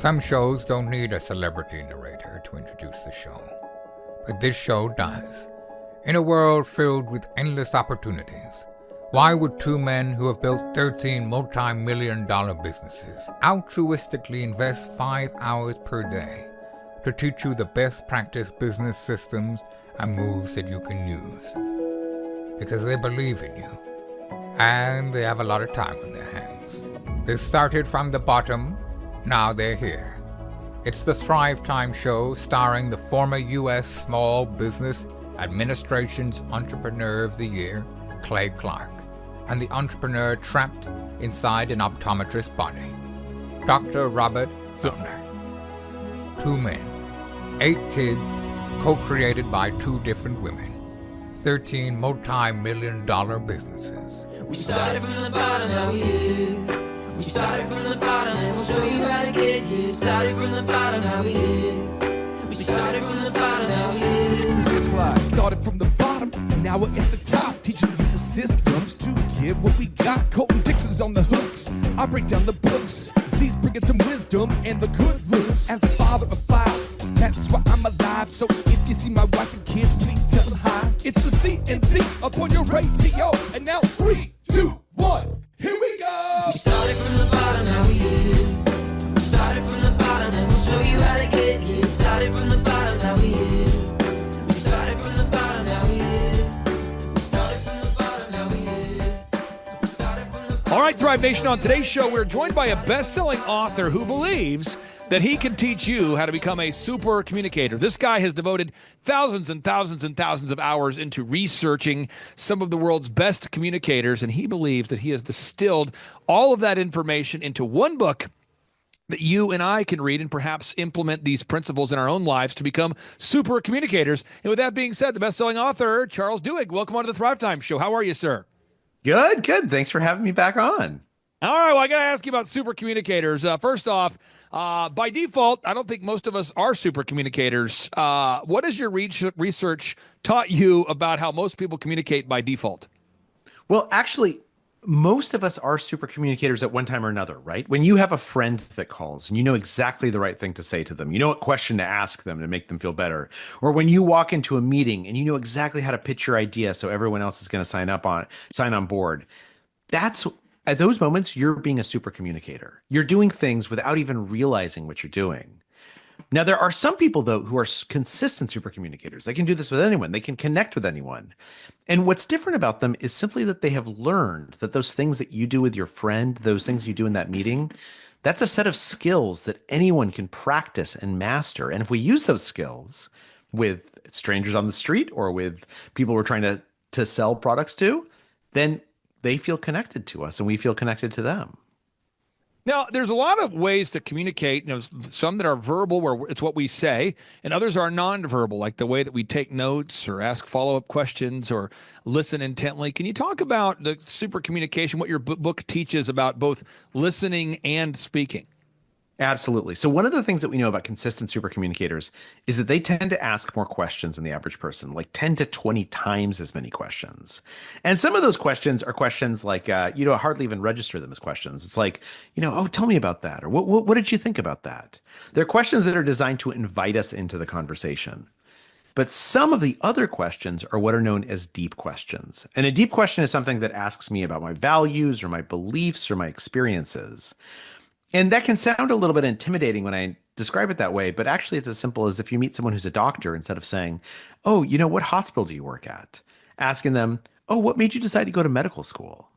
Some shows don't need a celebrity narrator to introduce the show, but this show does. In a world filled with endless opportunities, why would two men who have built 13 multi-million-dollar businesses altruistically invest 5 hours per day to teach you the best practice business systems and moves that you can use? Because they believe in you, and they have a lot of time on their hands. They started from the bottom, now they're here. It's the Thrivetime show starring the former U.S. Small Business Administration's Entrepreneur of the Year, Clay Clark, and the entrepreneur trapped inside an optometrist's body, Dr. Robert Zillner. 2 men, 8 kids, co-created by 2 different women, 13 multi-million-dollar businesses. We started from the bottom, now we're here. We started from the bottom, and we'll show you how to get here. Started from the bottom, now we're here. We started from the bottom, now we're here. Mr. Clyde started from the bottom, and now we're at the top, teaching you the systems to get what we got. Colton Dixon's on the hooks, I break down the books. C's bringing some wisdom and the good looks. As the father of 5, that's why I'm alive. So if you see my wife and kids, please tell them hi. It's the CNC up on your radio, and now 3, 2, 1, here we go. We started from the bottom, now we're here. We started from the bottom, and we'll show you how to get here. Started from the bottom, now we're here. We started from the bottom, now we're here. We started from the bottom, now we're here. We started from the bottom. All right, Thrive Nation, on today's show, we're joined by a best-selling author who believes that he can teach you how to become a super communicator. This guy has devoted thousands and thousands and thousands of hours into researching some of the world's best communicators, and he believes that he has distilled all of that information into one book that you and I can read and perhaps implement these principles in our own lives to become super communicators. And with that being said, the best-selling author, Charles Duhigg, welcome on to the Thrivetime Show. How are you, sir? Good. Thanks for having me back on. All right, well, I got to ask you about super communicators. First off, by default, I don't think most of us are super communicators. What has your research taught you about how most people communicate by default? Well, actually, most of us are super communicators at one time or another, right? When you have a friend that calls and you know exactly the right thing to say to them, you know what question to ask them to make them feel better, or when you walk into a meeting and you know exactly how to pitch your idea so everyone else is going to sign on board. At those moments, you're being a super communicator. You're doing things without even realizing what you're doing. Now, there are some people, though, who are consistent super communicators. They can do this with anyone. They can connect with anyone. And what's different about them is simply that they have learned that those things that you do with your friend, those things you do in that meeting, that's a set of skills that anyone can practice and master. And if we use those skills with strangers on the street or with people we're trying to sell products to, then they feel connected to us and we feel connected to them. Now, there's a lot of ways to communicate, some that are verbal where it's what we say, and others are non-verbal, like the way that we take notes or ask follow-up questions or listen intently. Can you talk about the super communication, what your book teaches about both listening and speaking? Absolutely. So one of the things that we know about consistent super communicators is that they tend to ask more questions than the average person, like 10 to 20 times as many questions. And some of those questions are questions like, hardly even register them as questions. It's like, oh, tell me about that. Or what did you think about that? They're questions that are designed to invite us into the conversation. But some of the other questions are what are known as deep questions. And a deep question is something that asks me about my values or my beliefs or my experiences. And that can sound a little bit intimidating when I describe it that way, but actually it's as simple as if you meet someone who's a doctor, instead of saying, oh, what hospital do you work at? Asking them, oh, what made you decide to go to medical school?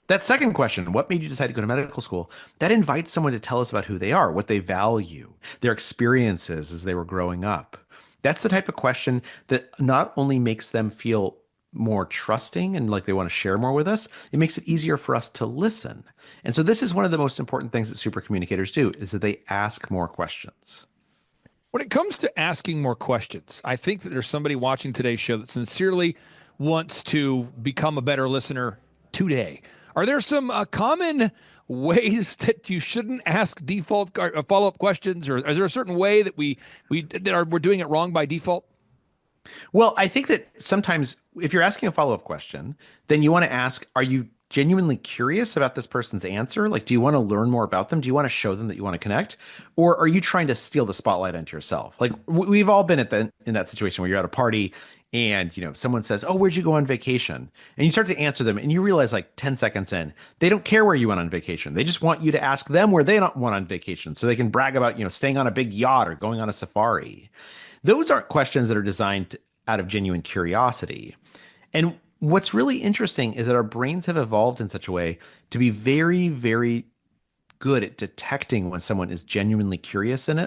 That second question, what made you decide to go to medical school? That invites someone to tell us about who they are, what they value, their experiences as they were growing up. That's the type of question that not only makes them feel more trusting and like they want to share more with us, it makes it easier for us to listen. And so this is one of the most important things that super communicators do, is that they ask more questions. When it comes to asking more questions, I think that there's somebody watching today's show that sincerely wants to become a better listener today. Are there some common ways that you shouldn't ask default follow-up questions, or is there a certain way that we're doing it wrong by default? Well, I think that sometimes if you're asking a follow-up question, then you want to ask, are you genuinely curious about this person's answer? Like, do you want to learn more about them? Do you want to show them that you want to connect? Or are you trying to steal the spotlight onto yourself? Like we've all been in that situation where you're at a party and someone says, "Oh, where'd you go on vacation?" And you start to answer them and you realize like 10 seconds in, they don't care where you went on vacation. They just want you to ask them where they went on vacation so they can brag about, staying on a big yacht or going on a safari. Those aren't questions that are designed out of genuine curiosity. And what's really interesting is that our brains have evolved in such a way to be very, very good at detecting when someone is genuinely curious in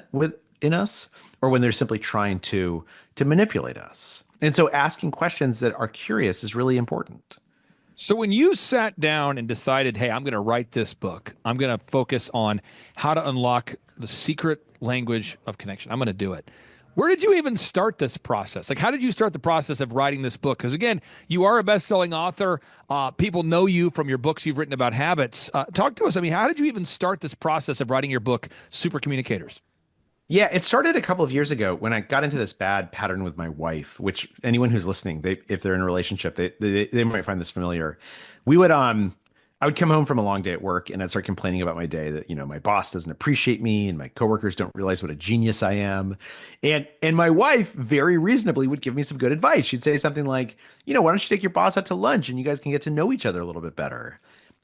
us, or when they're simply trying to manipulate us. And so asking questions that are curious is really important. So when you sat down and decided, hey, I'm going to write this book, I'm going to focus on how to unlock the secret language of connection, I'm going to do it. Where did you even start this process? Like, how did you start the process of writing this book? Because again, you are a best-selling author. People know you from your books you've written about habits. Talk to us. I mean, how did you even start this process of writing your book, Super Communicators? Yeah, it started a couple of years ago when I got into this bad pattern with my wife, which anyone who's listening, if they're in a relationship, they might find this familiar. I would come home from a long day at work and I'd start complaining about my day that, my boss doesn't appreciate me and my coworkers don't realize what a genius I am. And my wife very reasonably would give me some good advice. She'd say something like, why don't you take your boss out to lunch and you guys can get to know each other a little bit better.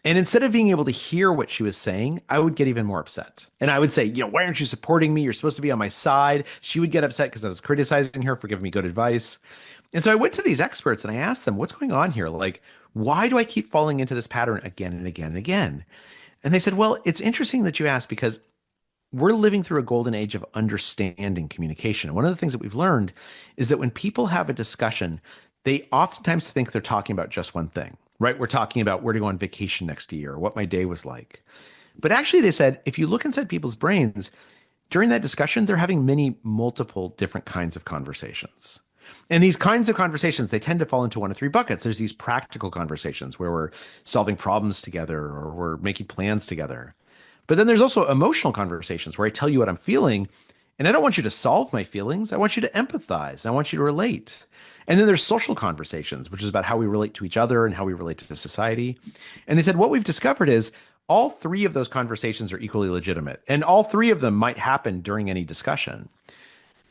And instead of being able to hear what she was saying, I would get even more upset. And I would say, why aren't you supporting me? You're supposed to be on my side. She would get upset because I was criticizing her for giving me good advice. And so I went to these experts and I asked them, what's going on here? Like, why do I keep falling into this pattern again and again and again? And they said, well, it's interesting that you asked because we're living through a golden age of understanding communication. And one of the things that we've learned is that when people have a discussion, they oftentimes think they're talking about just one thing, right? We're talking about where to go on vacation next year, what my day was like. But actually, they said, if you look inside people's brains, during that discussion, they're having multiple different kinds of conversations. And these kinds of conversations, they tend to fall into one of three buckets. There's these practical conversations where we're solving problems together or we're making plans together. But then there's also emotional conversations where I tell you what I'm feeling, and I don't want you to solve my feelings. I want you to empathize, and I want you to relate. And then there's social conversations, which is about how we relate to each other and how we relate to society. And they said, what we've discovered is all three of those conversations are equally legitimate, and all three of them might happen during any discussion.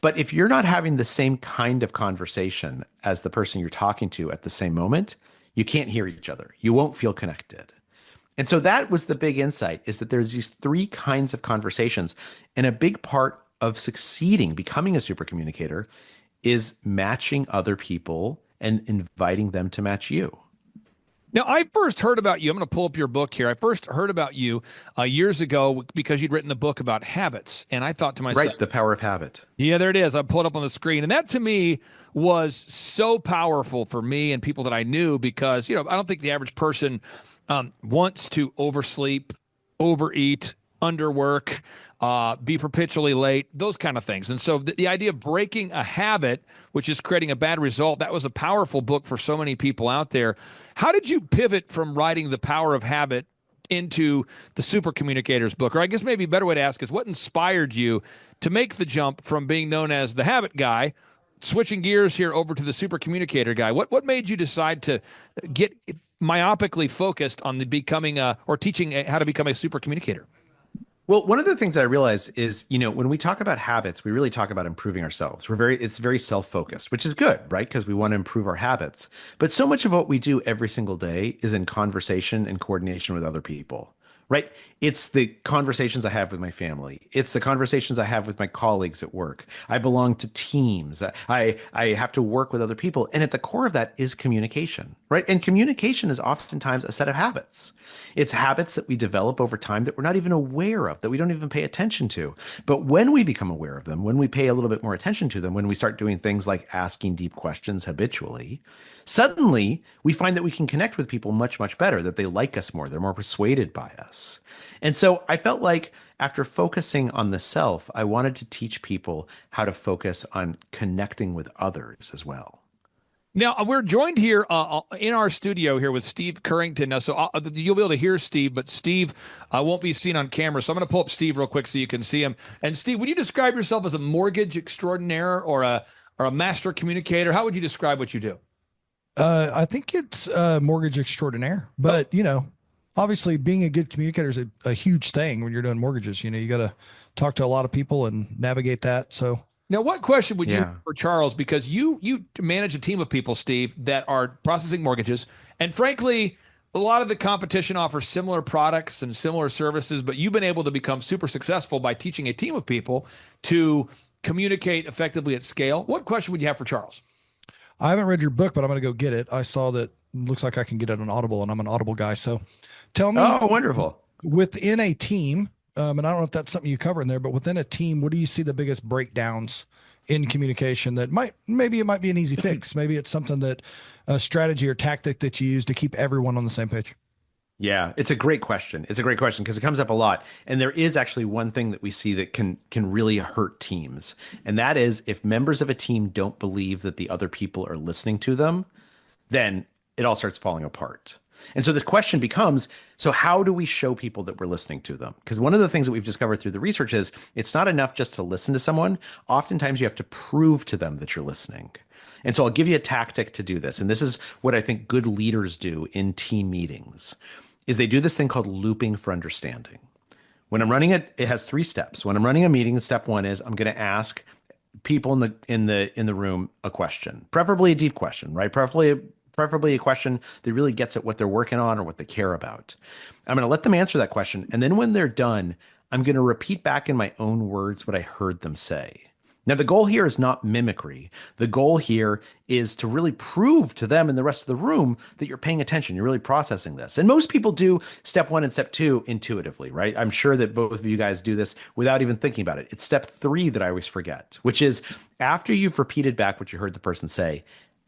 But if you're not having the same kind of conversation as the person you're talking to at the same moment, you can't hear each other. You won't feel connected. And so that was the big insight, is that there's these three kinds of conversations. And a big part of succeeding, becoming a super communicator, is matching other people and inviting them to match you. Now, I first heard about you. I'm going to pull up your book here. I first heard about you years ago because you'd written a book about habits. And I thought to myself, right, The Power of Habit. Yeah, there it is. I pulled it up on the screen. And that to me was so powerful for me and people that I knew because, I don't think the average person wants to oversleep, overeat, underwork, be perpetually late, those kind of things. And so the idea of breaking a habit, which is creating a bad result, that was a powerful book for so many people out there. How did you pivot from writing The Power of Habit into the Super Communicators book? Or I guess maybe a better way to ask is what inspired you to make the jump from being known as the habit guy, switching gears here over to the Super Communicator guy? What made you decide to get myopically focused on the becoming or teaching how to become a super communicator? Well, one of the things that I realized is, when we talk about habits, we really talk about improving ourselves. It's very self-focused, which is good, right? Because we want to improve our habits. But so much of what we do every single day is in conversation and coordination with other people, right? It's the conversations I have with my family. It's the conversations I have with my colleagues at work. I belong to teams. I have to work with other people. And at the core of that is communication, right? And communication is oftentimes a set of habits. It's habits that we develop over time that we're not even aware of, that we don't even pay attention to. But when we become aware of them, when we pay a little bit more attention to them, when we start doing things like asking deep questions habitually, suddenly we find that we can connect with people much, much better, that they like us more, they're more persuaded by us. And so I felt like after focusing on the self, I wanted to teach people how to focus on connecting with others as well. Now, we're joined here in our studio here with Steve Currington. Now, so you'll be able to hear Steve, but Steve won't be seen on camera. So I'm going to pull up Steve real quick so you can see him. And Steve, would you describe yourself as a mortgage extraordinaire or a master communicator? How would you describe what you do? I think it's mortgage extraordinaire, but obviously being a good communicator is a huge thing when you're doing mortgages. You got to talk to a lot of people and navigate that. So Now, what question would you Yeah. have for Charles? Because you manage a team of people, Steve, that are processing mortgages, and frankly, a lot of the competition offers similar products and similar services, but you've been able to become super successful by teaching a team of people to communicate effectively at scale. What question would you have for Charles? I haven't read your book, but I'm going to go get it. I saw that looks like I can get it on Audible, and I'm an Audible guy. So tell me, Oh, wonderful. within a team, and I don't know if that's something you cover in there, but within a team, what do you see the biggest breakdowns in communication that maybe it might be an easy fix. Maybe it's something that a strategy or tactic that you use to keep everyone on the same page. Yeah, it's a great question. It's a great question because it comes up a lot. And there is actually one thing that we see that can really hurt teams. And that is if members of a team don't believe that the other people are listening to them, then it all starts falling apart. And so the question becomes, so how do we show people that we're listening to them? Because one of the things that we've discovered through the research is it's not enough just to listen to someone. Oftentimes you have to prove to them that you're listening. And so I'll give you a tactic to do this. And this is what I think good leaders do in team meetings is they do this thing called looping for understanding. When I'm running it, it has 3 steps. When I'm running a meeting, step 1 is I'm going to ask people in the room a question, preferably a deep question, right? Preferably a question that really gets at what they're working on or what they care about. I'm going to let them answer that question. And then when they're done, I'm going to repeat back in my own words what I heard them say. Now, the goal here is not mimicry. The goal here is to really prove to them and the rest of the room that you're paying attention. You're really processing this. And most people do step 1 and step 2 intuitively, right? I'm sure that both of you guys do this without even thinking about it. It's step 3 that I always forget, which is after you've repeated back what you heard the person say,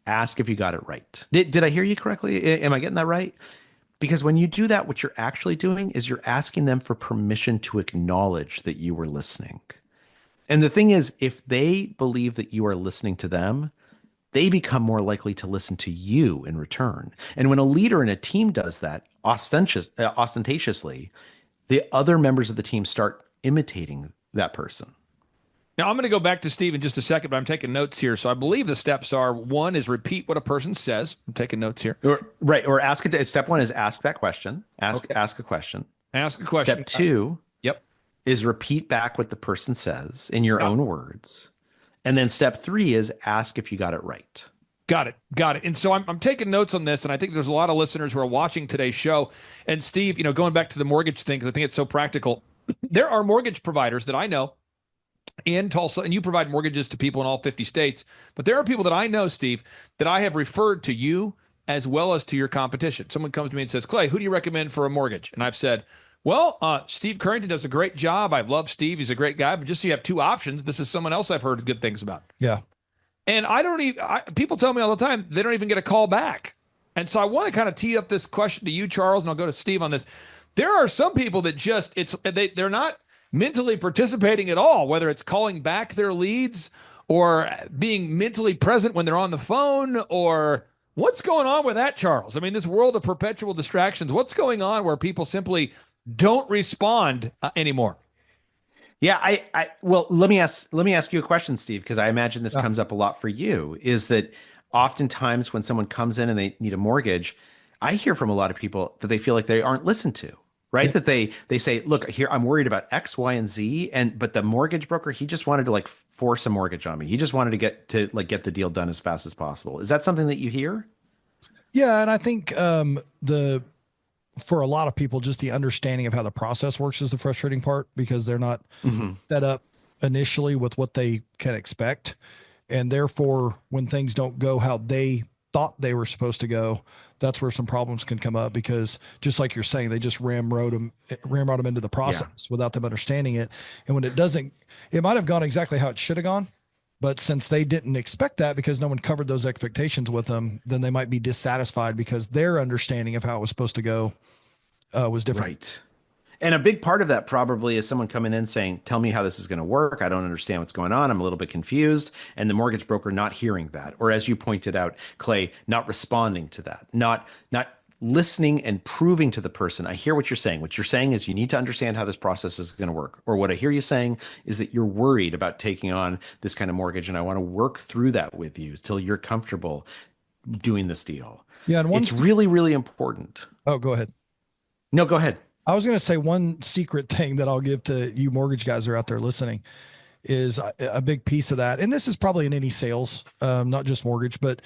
ask if you got it right. Did I hear you correctly? Am I getting that right? Because when you do that, what you're actually doing is you're asking them for permission to acknowledge that you were listening. And the thing is, if they believe that you are listening to them, they become more likely to listen to you in return. And when a leader in a team does that ostentatiously, the other members of the team start imitating that person. Now, I'm going to go back to Steve in just a second, but I'm taking notes here. So I believe the steps are 1 is repeat what a person says. I'm taking notes here. Right. Or ask it. Step 1 is ask that question. Ask a question. Ask a question. Step 2 Yep. is repeat back what the person says in your own words. And then step 3 is ask if you got it right. Got it. And so I'm taking notes on this, and I think there's a lot of listeners who are watching today's show. And Steve, going back to the mortgage thing, because I think it's so practical. There are mortgage providers that I know in Tulsa, and you provide mortgages to people in all 50 states. But there are people that I know, Steve, that I have referred to you as well as to your competition. Someone comes to me and says, Clay, who do you recommend for a mortgage? And I've said, well, Steve Currington does a great job. I love Steve. He's a great guy. But just so you have 2 options, this is someone else I've heard good things about. Yeah. And people tell me all the time, they don't even get a call back. And so I want to kind of tee up this question to you, Charles, and I'll go to Steve on this. There are some people that just, they're not mentally participating at all, whether it's calling back their leads or being mentally present when they're on the phone, or what's going on with that, Charles? I mean, this world of perpetual distractions, what's going on where people simply don't respond anymore? Yeah, well, let me ask you a question, Steve, because I imagine this comes up a lot for you, is that oftentimes when someone comes in and they need a mortgage, I hear from a lot of people that they feel like they aren't listened to, right? That they say, look, here, I'm worried about X, Y, and Z. But the mortgage broker, he just wanted to force a mortgage on me. He just wanted to get the deal done as fast as possible. Is that something that you hear? Yeah. And I think for a lot of people, just the understanding of how the process works is the frustrating part, because they're not set up initially with what they can expect. And therefore, when things don't go how they thought they were supposed to go, that's where some problems can come up, because just like you're saying, they just ramrod them into the process without them understanding it. And when it doesn't, it might have gone exactly how it should have gone. But since they didn't expect that, because no one covered those expectations with them, then they might be dissatisfied because their understanding of how it was supposed to go was different. Right. And a big part of that probably is someone coming in saying, tell me how this is going to work. I don't understand what's going on. I'm a little bit confused. And the mortgage broker not hearing that. Or as you pointed out, Clay, not responding to that, not listening and proving to the person, I hear what you're saying. What you're saying is you need to understand how this process is going to work. Or what I hear you saying is that you're worried about taking on this kind of mortgage, and I want to work through that with you till you're comfortable. doing this deal. Yeah, and It's really, really important. Oh, go ahead. No, go ahead. I was going to say one secret thing that I'll give to you mortgage guys that are out there listening is a big piece of that. And this is probably in any sales, not just mortgage, but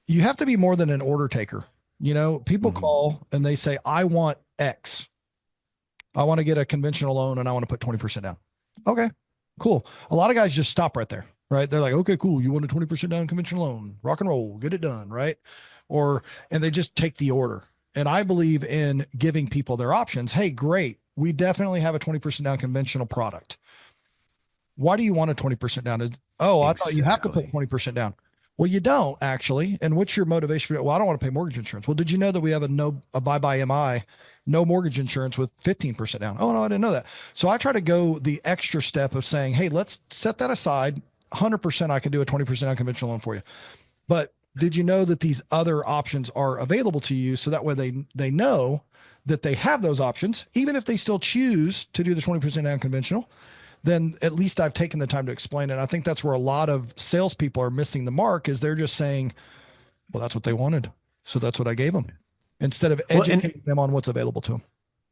you have to be more than an order taker. You know, people call and they say, I want X. I want to get a conventional loan and I want to put 20% down. Okay, cool. A lot of guys just stop right there, right? They're like, okay, cool. You want a 20% down conventional loan, rock and roll, get it done. Right. And they just take the order. And I believe in giving people their options. Hey, great. We definitely have a 20% down conventional product. Why do you want a 20% down? Oh, I thought you have to put 20% down. Well, you don't actually. And what's your motivation? Well, I don't want to pay mortgage insurance. Well, did you know that we have a buy-by MI, no mortgage insurance with 15% down? Oh, no, I didn't know that. So I try to go the extra step of saying, hey, let's set that aside. 100% I can do a 20% down conventional loan for you. But did you know that these other options are available to you? So that way they know that they have those options, even if they still choose to do the 20% down conventional, then at least I've taken the time to explain it. I think that's where a lot of salespeople are missing the mark, is they're just saying, well, that's what they wanted, so that's what I gave them, instead of educating them on what's available to them.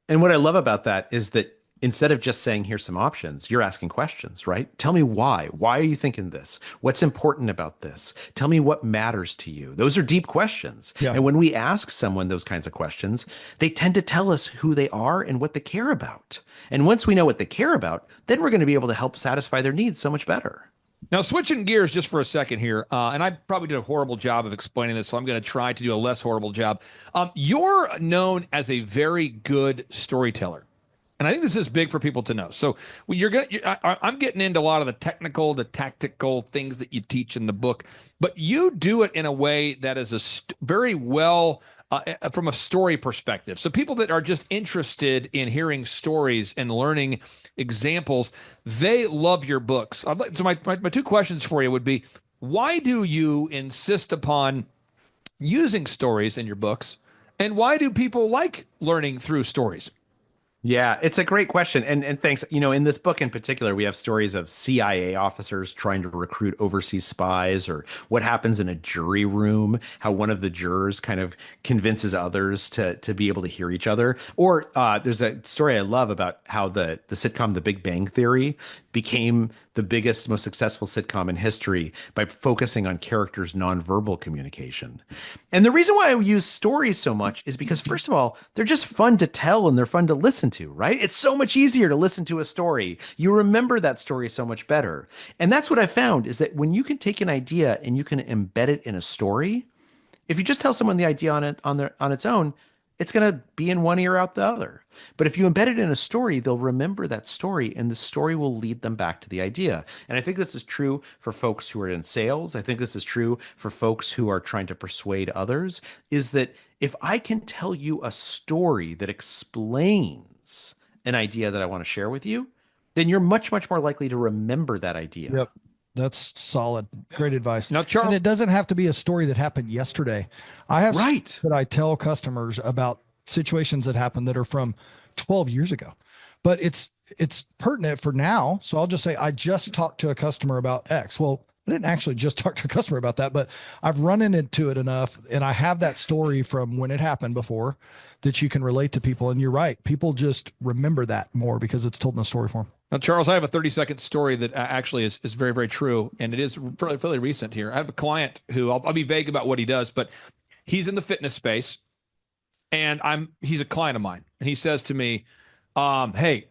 And what I love about that is that instead of just saying, here's some options, you're asking questions, right? Tell me why. Why are you thinking this? What's important about this? Tell me what matters to you. Those are deep questions. Yeah. And when we ask someone those kinds of questions, they tend to tell us who they are and what they care about. And once we know what they care about, then we're going to be able to help satisfy their needs so much better. Now, switching gears just for a second here, and I probably did a horrible job of explaining this, so I'm going to try to do a less horrible job. You're known as a very good storyteller. And I think this is big for people to know. So when I'm getting into a lot of the tactical things that you teach in the book, but you do it in a way that is very well from a story perspective. So people that are just interested in hearing stories and learning examples, they love your books. So my two questions for you would be, why do you insist upon using stories in your books? And why do people like learning through stories? Yeah, it's a great question. And thanks. You know, in this book in particular, we have stories of CIA officers trying to recruit overseas spies, or what happens in a jury room, how one of the jurors kind of convinces others to be able to hear each other. Or there's a story I love about how the sitcom The Big Bang Theory became the biggest, most successful sitcom in history by focusing on characters' nonverbal communication. And the reason why I use stories so much is because, first of all, they're just fun to tell and they're fun to listen to, right? It's so much easier to listen to a story. You remember that story so much better. And that's what I found, is that when you can take an idea and you can embed it in a story, if you just tell someone the idea on its own, it's going to be in one ear out the other. But if you embed it in a story, they'll remember that story, and the story will lead them back to the idea. And I think this is true for folks who are in sales. I think this is true for folks who are trying to persuade others, is that if I can tell you a story that explains an idea that I want to share with you, then you're much, much more likely to remember that idea. Yep. That's solid. Great advice. Now, Charles, and it doesn't have to be a story that happened yesterday. I have Right. that I tell customers about situations that happened that are from 12 years ago, but it's pertinent for now. So I'll just say, I just talked to a customer about X. Well, I didn't actually just talk to a customer about that, but I've run into it enough, and I have that story from when it happened before that you can relate to people. And you're right. People just remember that more because it's told in a story form. Now, Charles, I have a 30-second story that actually is very, very true, and it is fairly recent here. I have a client who, I'll be vague about what he does, but he's in the fitness space, and he's a client of mine, and he says to me, hey,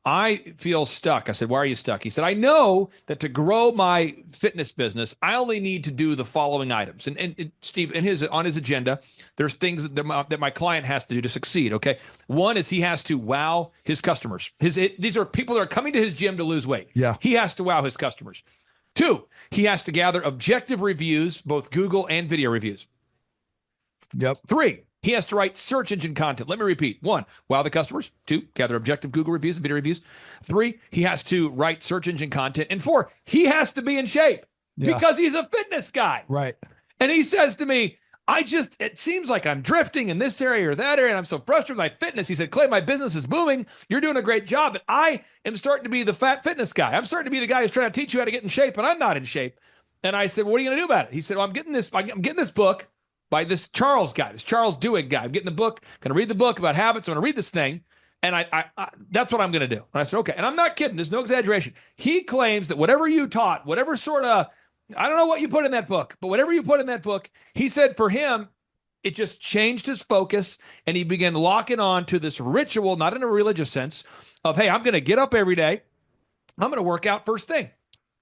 I feel stuck. I said, why are you stuck? He said, I know that to grow my fitness business, I only need to do the following items. And Steve, on his agenda, there's things that my client has to do to succeed. Okay. One is he has to wow his customers. These are people that are coming to his gym to lose weight. Yeah. He has to wow his customers. 2, he has to gather objective reviews, both Google and video reviews. Yep. 3, he has to write search engine content. Let me repeat. 1, wow the customers. 2, gather objective Google reviews and video reviews. 3, he has to write search engine content. And 4, he has to be in shape because he's a fitness guy. Right. And he says to me, it seems like I'm drifting in this area or that area, and I'm so frustrated with my fitness. He said, Clay, my business is booming. You're doing a great job, but I am starting to be the fat fitness guy. I'm starting to be the guy who's trying to teach you how to get in shape, and I'm not in shape. And I said, well, what are you going to do about it? He said, well, I'm getting this book by this Charles guy, this Charles Duhigg guy. I'm getting the book, going to read the book about habits. I'm going to read this thing. And I that's what I'm going to do. And I said, okay. And I'm not kidding. There's no exaggeration. He claims that whatever you taught, whatever sort of, I don't know what you put in that book, but whatever you put in that book, he said for him, it just changed his focus. And he began locking on to this ritual, not in a religious sense, of, hey, I'm going to get up every day. I'm going to work out first thing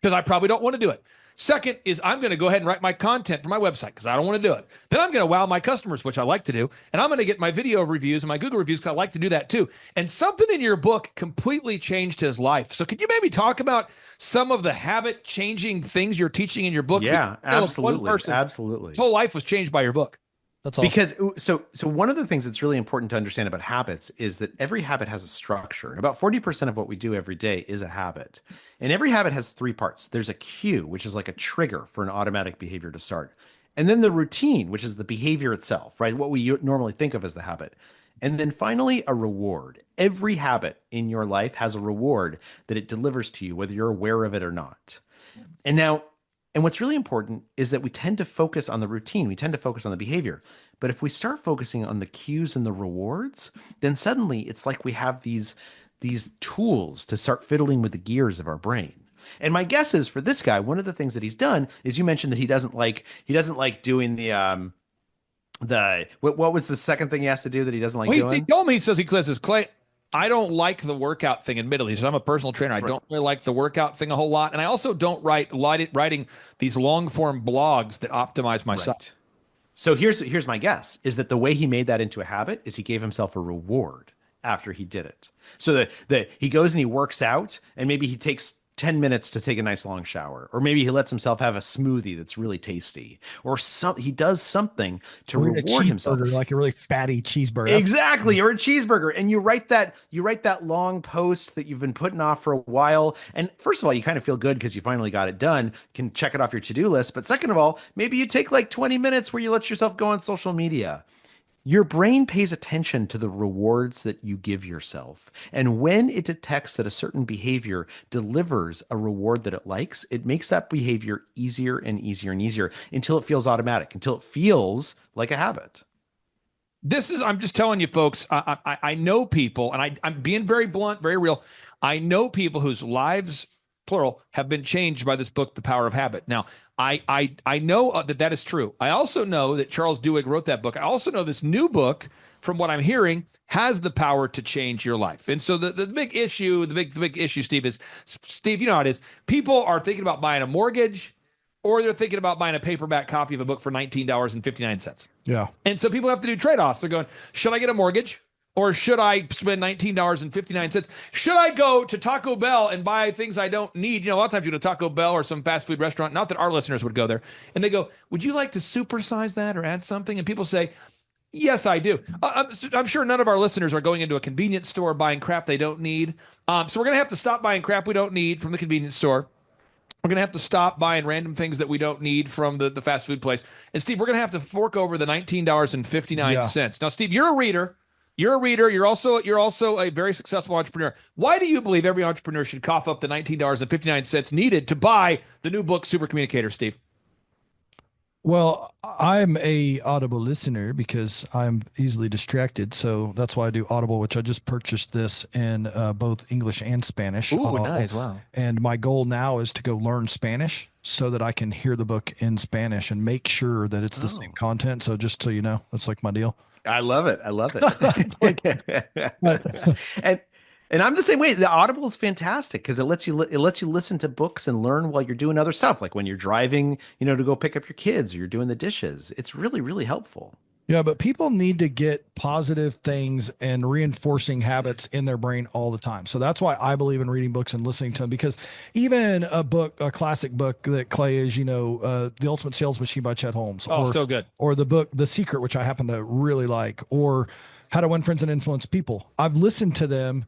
because I probably don't want to do it. Second is I'm going to go ahead and write my content for my website because I don't want to do it. Then I'm going to wow my customers, which I like to do. And I'm going to get my video reviews and my Google reviews because I like to do that too. And something in your book completely changed his life. So could you maybe talk about some of the habit changing things you're teaching in your book? Yeah, absolutely. Absolutely. His whole life was changed by your book. That's awesome. Because so one of the things that's really important to understand about habits is that every habit has a structure. And about 40% of what we do every day is a habit. And every habit has three parts. There's a cue, which is like a trigger for an automatic behavior to start. And then the routine, which is the behavior itself, right? What we normally think of as the habit. And then finally, a reward. Every habit in your life has a reward that it delivers to you, whether you're aware of it or not. And what's really important is that we tend to focus on the routine. We tend to focus on the behavior. But if we start focusing on the cues and the rewards, then suddenly it's like we have these tools to start fiddling with the gears of our brain. And my guess is for this guy, one of the things that he's done is you mentioned that he doesn't like doing the what was the second thing he has to do that he doesn't like doing? He told me, he says, Clay, I don't like the workout thing, admittedly. So I'm a personal trainer. I don't really like the workout thing a whole lot. And I also don't writing these long form blogs that optimize my site. So here's my guess is that the way he made that into a habit is he gave himself a reward after he did it. So that he goes and he works out and maybe he takes 10 minutes to take a nice long shower, or maybe he lets himself have a smoothie that's really tasty, or he does something to reward himself, like a really fatty cheeseburger. Exactly, or a cheeseburger. And you write that long post that you've been putting off for a while. And first of all, you kind of feel good because you finally got it done, can check it off your to-do list. But second of all, maybe you take like 20 minutes where you let yourself go on social media. Your brain pays attention to the rewards that you give yourself. And when it detects that a certain behavior delivers a reward that it likes, it makes that behavior easier and easier and easier until it feels automatic, until it feels like a habit. I'm just telling you, folks, I know people, and I'm being very blunt, very real. I know people whose lives, plural, have been changed by this book, The Power of Habit. Now, I know that is true. I also know that Charles Duhigg wrote that book. I also know this new book, from what I'm hearing, has the power to change your life. And so the big issue, the big issue, Steve, you know how it is. People are thinking about buying a mortgage, or they're thinking about buying a paperback copy of a book for $19.59. Yeah. And so people have to do trade-offs. They're going, should I get a mortgage? Or should I spend $19.59? Should I go to Taco Bell and buy things I don't need? You know, a lot of times you go to Taco Bell or some fast food restaurant, not that our listeners would go there, and they go, would you like to supersize that or add something? And people say, yes, I do. I'm sure none of our listeners are going into a convenience store buying crap they don't need. So we're going to have to stop buying crap we don't need from the convenience store. We're going to have to stop buying random things that we don't need from the fast food place. And Steve, we're going to have to fork over the $19.59. Yeah. Now, Steve, you're a reader. You're also a very successful entrepreneur. Why do you believe every entrepreneur should cough up the $19.59 needed to buy the new book, Super Communicator, Steve? Well, I'm a Audible listener because I'm easily distracted. So that's why I do Audible, which I just purchased this in both English and Spanish. Ooh, nice. Wow. And my goal now is to go learn Spanish so that I can hear the book in Spanish and make sure that it's the same content. So just so you know, that's like my deal. I love it. And I'm the same way. The Audible is fantastic because it lets you listen to books and learn while you're doing other stuff, like when you're driving, to go pick up your kids or you're doing the dishes. It's really, really helpful. Yeah, but people need to get positive things and reinforcing habits in their brain all the time. So that's why I believe in reading books and listening to them, because even a classic book that Clay is, The Ultimate Sales Machine by Chet Holmes. Still good. Or the book, The Secret, which I happen to really like, or How to Win Friends and Influence People. I've listened to them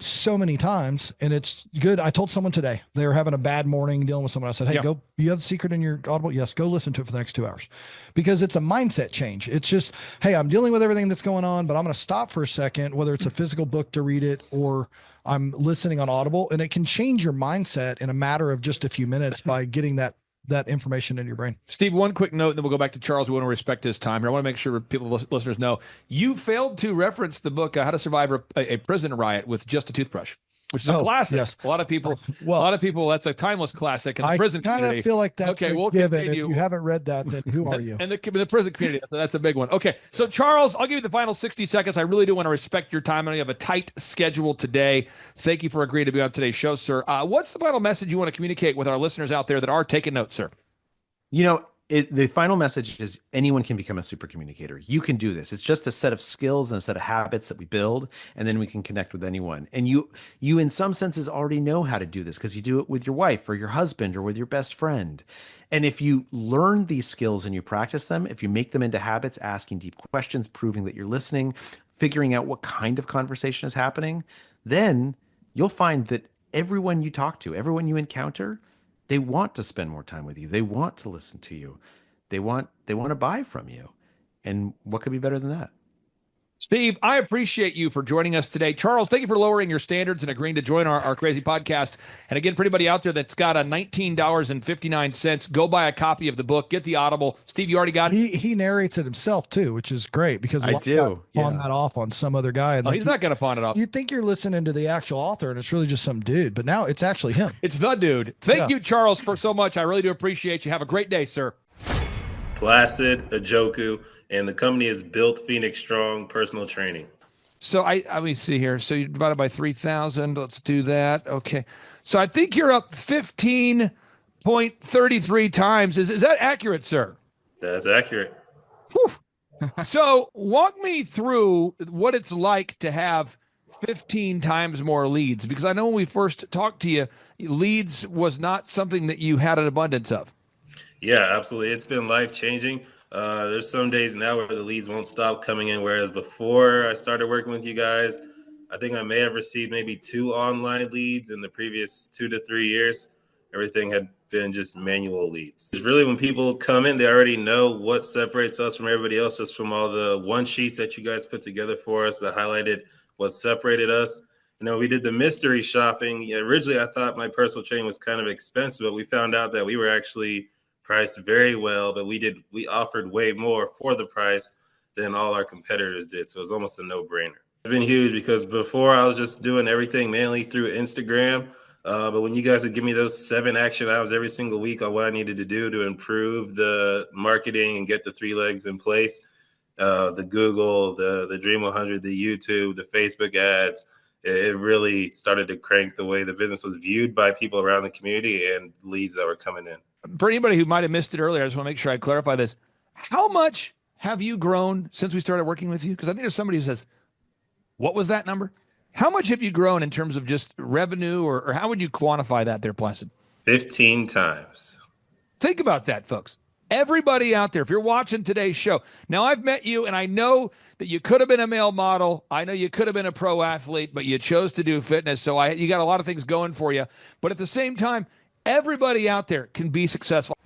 so many times and it's good. I told someone today they were having a bad morning dealing with someone. I said, hey, go, you have The Secret in your Audible? Yes. Go listen to it for the next 2 hours, because it's a mindset change. It's just, hey, I'm dealing with everything that's going on, but I'm going to stop for a second, whether it's a physical book to read it or I'm listening on Audible, and it can change your mindset in a matter of just a few minutes by getting that that information in your brain. Steve, one quick note, and then we'll go back to Charles. We want to respect his time here. I want to make sure people, listeners know, you failed to reference the book, How to Survive a Prison Riot with Just a Toothbrush, which is a classic. Yes. A lot of people, that's a timeless classic in the prison community. I kind of feel like that's okay, a given. Continue. If you haven't read that, then who are you? And the prison community, that's a big one. Okay, so Charles, I'll give you the final 60 seconds. I really do want to respect your time. I know you have a tight schedule today. Thank you for agreeing to be on today's show, sir. What's the final message you want to communicate with our listeners out there that are taking notes, sir? The final message is anyone can become a super communicator. You can do this. It's just a set of skills and a set of habits that we build, and then we can connect with anyone. And you in some senses already know how to do this because you do it with your wife or your husband or with your best friend. And if you learn these skills and you practice them, if you make them into habits, asking deep questions, proving that you're listening, figuring out what kind of conversation is happening, then you'll find that everyone you talk to, everyone you encounter, they want to spend more time with you. They want to listen to you. They want to buy from you. And what could be better than that? Steve, I appreciate you for joining us today. Charles, thank you for lowering your standards and agreeing to join our crazy podcast. And again, for anybody out there that's got a $19.59, go buy a copy of the book, get the Audible. Steve, you already got it? He narrates it himself too, which is great because I do pawn that off on some other guy. And he's not going to pawn it off. You think you're listening to the actual author and it's really just some dude, but now it's actually him. It's the dude. Thank you, Charles, for so much. I really do appreciate you. Have a great day, sir. Placid, Ajoku, and the company is Built Phoenix Strong Personal Training. So let me see here. So you divided by 3,000. Let's do that. Okay. So I think you're up 15.33 times. Is that accurate, sir? That's accurate. So walk me through what it's like to have 15 times more leads, because I know when we first talked to you, leads was not something that you had an abundance of. Yeah, absolutely. It's been life-changing. There's some days now where the leads won't stop coming in, whereas before I started working with you guys, I think I may have received maybe 2 online leads in the previous 2 to 3 years. Everything had been just manual leads. It's really when people come in, they already know what separates us from everybody else, just from all the one sheets that you guys put together for us that highlighted what separated us. We did the mystery shopping. Originally, I thought my personal training was kind of expensive, but we found out that we were actually priced very well, but we offered way more for the price than all our competitors did. So it was almost a no-brainer. It's been huge because before I was just doing everything mainly through Instagram. But when you guys would give me those 7 action items every single week on what I needed to do to improve the marketing and get the 3 legs in place, the Google, the Dream 100, the YouTube, the Facebook ads, it really started to crank the way the business was viewed by people around the community and leads that were coming in. For anybody who might have missed it earlier, I just want to make sure I clarify this. How much have you grown since we started working with you? Because I think there's somebody who says, what was that number? How much have you grown in terms of just revenue, or how would you quantify that there, Placid? 15 times. Think about that, folks. Everybody out there, if you're watching today's show, now I've met you and I know that you could have been a male model. I know you could have been a pro athlete, but you chose to do fitness. So you got a lot of things going for you. But at the same time, everybody out there can be successful.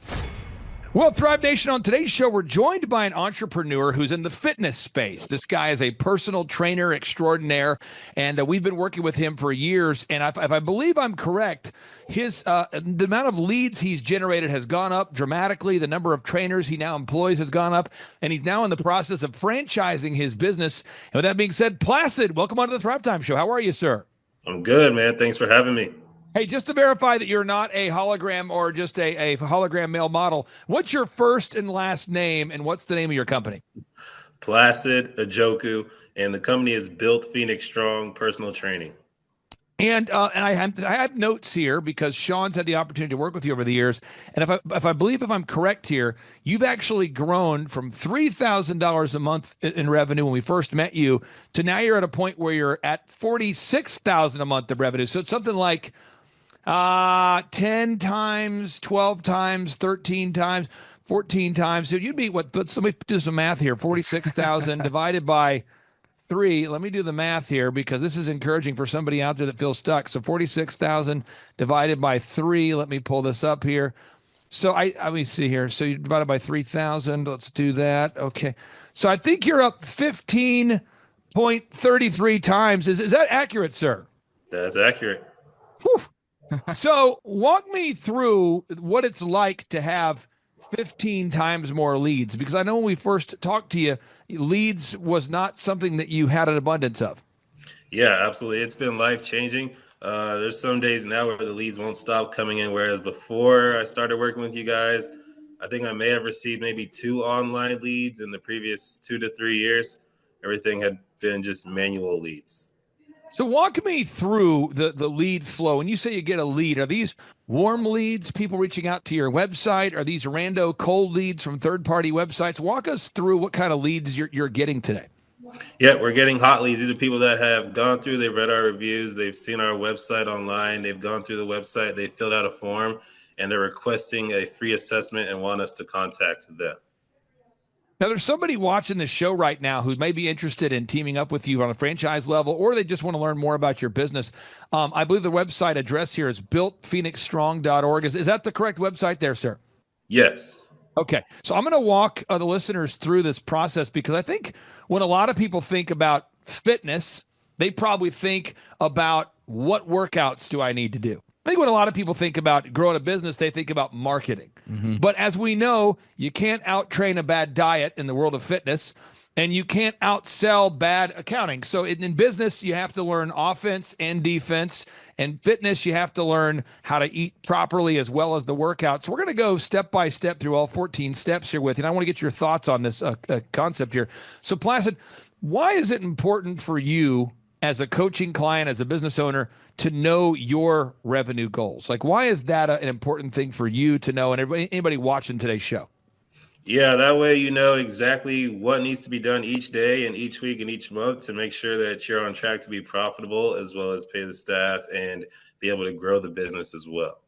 Well, Thrive Nation, on today's show, we're joined by an entrepreneur who's in the fitness space. This guy is a personal trainer extraordinaire, and we've been working with him for years. And if I believe I'm correct, the amount of leads he's generated has gone up dramatically. The number of trainers he now employs has gone up, and he's now in the process of franchising his business. And with that being said, Placid, welcome onto the Thrivetime Show. How are you, sir? I'm good, man. Thanks for having me. Hey, just to verify that you're not a hologram or just a hologram male model, what's your first and last name, and what's the name of your company? Placid, Ajoku, and the company is Built Phoenix Strong Personal Training. And I have notes here because Sean's had the opportunity to work with you over the years. And if I'm correct here, you've actually grown from $3,000 a month in revenue when we first met you to now you're at a point where you're at $46,000 a month of revenue. So it's something like 10 times, 12 times, 13 times, 14 times. So you'd be what? Let me do some math here. 46,000 divided by 3. Let me do the math here because this is encouraging for somebody out there that feels stuck. So 46,000 divided by 3. Let me pull this up here. So let me see here. So you divided by 3,000. Let's do that. Okay. So I think you're up 15.33 times. Is that accurate, sir? That's accurate. Whew. So walk me through what it's like to have 15 times more leads, because I know when we first talked to you, leads was not something that you had an abundance of. Yeah, absolutely. It's been life changing. There's some days now where the leads won't stop coming in, whereas before I started working with you guys, I think I may have received maybe 2 online leads in the previous 2 to 3 years. Everything had been just manual leads. So walk me through the lead flow. When you say you get a lead, are these warm leads, people reaching out to your website? Are these rando cold leads from third-party websites? Walk us through what kind of leads you're getting today. Yeah, we're getting hot leads. These are people that have gone through, they've read our reviews, they've seen our website online, they've gone through the website, they filled out a form, and they're requesting a free assessment and want us to contact them. Now, there's somebody watching this show right now who may be interested in teaming up with you on a franchise level, or they just want to learn more about your business. I believe the website address here is builtphoenixstrong.org. Is that the correct website there, sir? Yes. Okay. So I'm going to walk the listeners through this process, because I think when a lot of people think about fitness, they probably think about what workouts do I need to do. I think when a lot of people think about growing a business, they think about marketing. But as we know, you can't out-train a bad diet in the world of fitness, and you can't outsell bad accounting. So in business, you have to learn offense and defense. And fitness, you have to learn how to eat properly as well as the workout. So we're going to go step by step through all 14 steps here with you. And I want to get your thoughts on this concept here. So Placid, why is it important for you as a coaching client, as a business owner, to know your revenue goals? Like, why is that an important thing for you to know, and anybody watching today's show? Yeah, that way you know exactly what needs to be done each day and each week and each month to make sure that you're on track to be profitable, as well as pay the staff and be able to grow the business as well.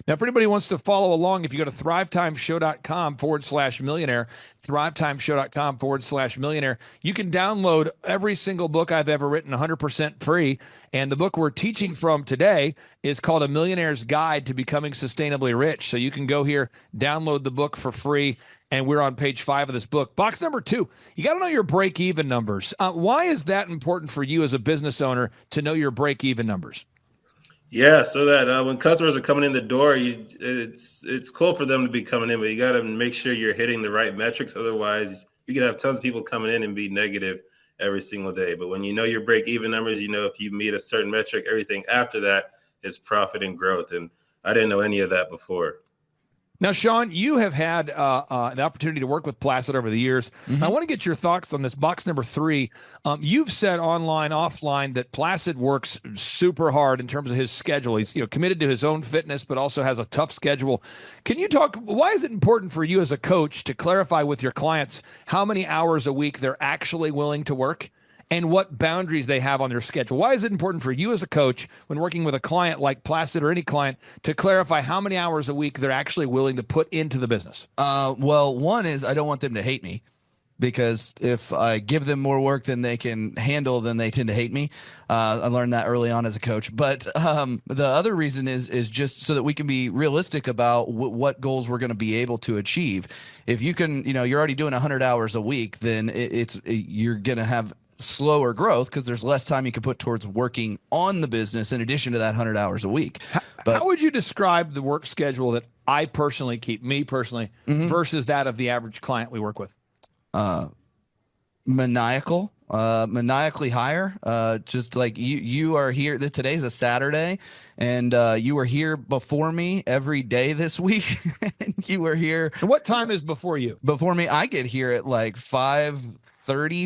Now, if anybody wants to follow along, if you go to thrivetimeshow.com/millionaire, thrivetimeshow.com/millionaire, you can download every single book I've ever written 100% free. And the book we're teaching from today is called A Millionaire's Guide to Becoming Sustainably Rich. So you can go here, download the book for free. And we're on page 5 of this book. Box number 2, you got to know your break-even numbers. Why is that important for you as a business owner to know your break-even numbers? Yeah, so that when customers are coming in the door, it's cool for them to be coming in, but you got to make sure you're hitting the right metrics. Otherwise, you could have tons of people coming in and be negative every single day. But when you know your break-even numbers, you know if you meet a certain metric, everything after that is profit and growth. And I didn't know any of that before. Now, Sean, you have had the opportunity to work with Placid over the years. I want to get your thoughts on this. Box number 3, you've said online, offline, that Placid works super hard in terms of his schedule. He's committed to his own fitness, but also has a tough schedule. Can you talk, why is it important for you as a coach to clarify with your clients how many hours a week they're actually willing to work, and what boundaries they have on their schedule? Why is it important for you as a coach when working with a client like Placid or any client to clarify how many hours a week they're actually willing to put into the business? Well, one is I don't want them to hate me, because if I give them more work than they can handle, then they tend to hate me. I learned that early on as a coach. But the other reason is just so that we can be realistic about what goals we're going to be able to achieve. If you can, you're already doing 100 hours a week, then you're going to have slower growth because there's less time you can put towards working on the business in addition to that 100 hours a week. How would you describe the work schedule that I personally keep, me personally, versus that of the average client we work with? Maniacally higher. Just like you are here. Today's a Saturday, and you were here before me every day this week. And you were here. And what time is before you? Before me, I get here at like 5:30,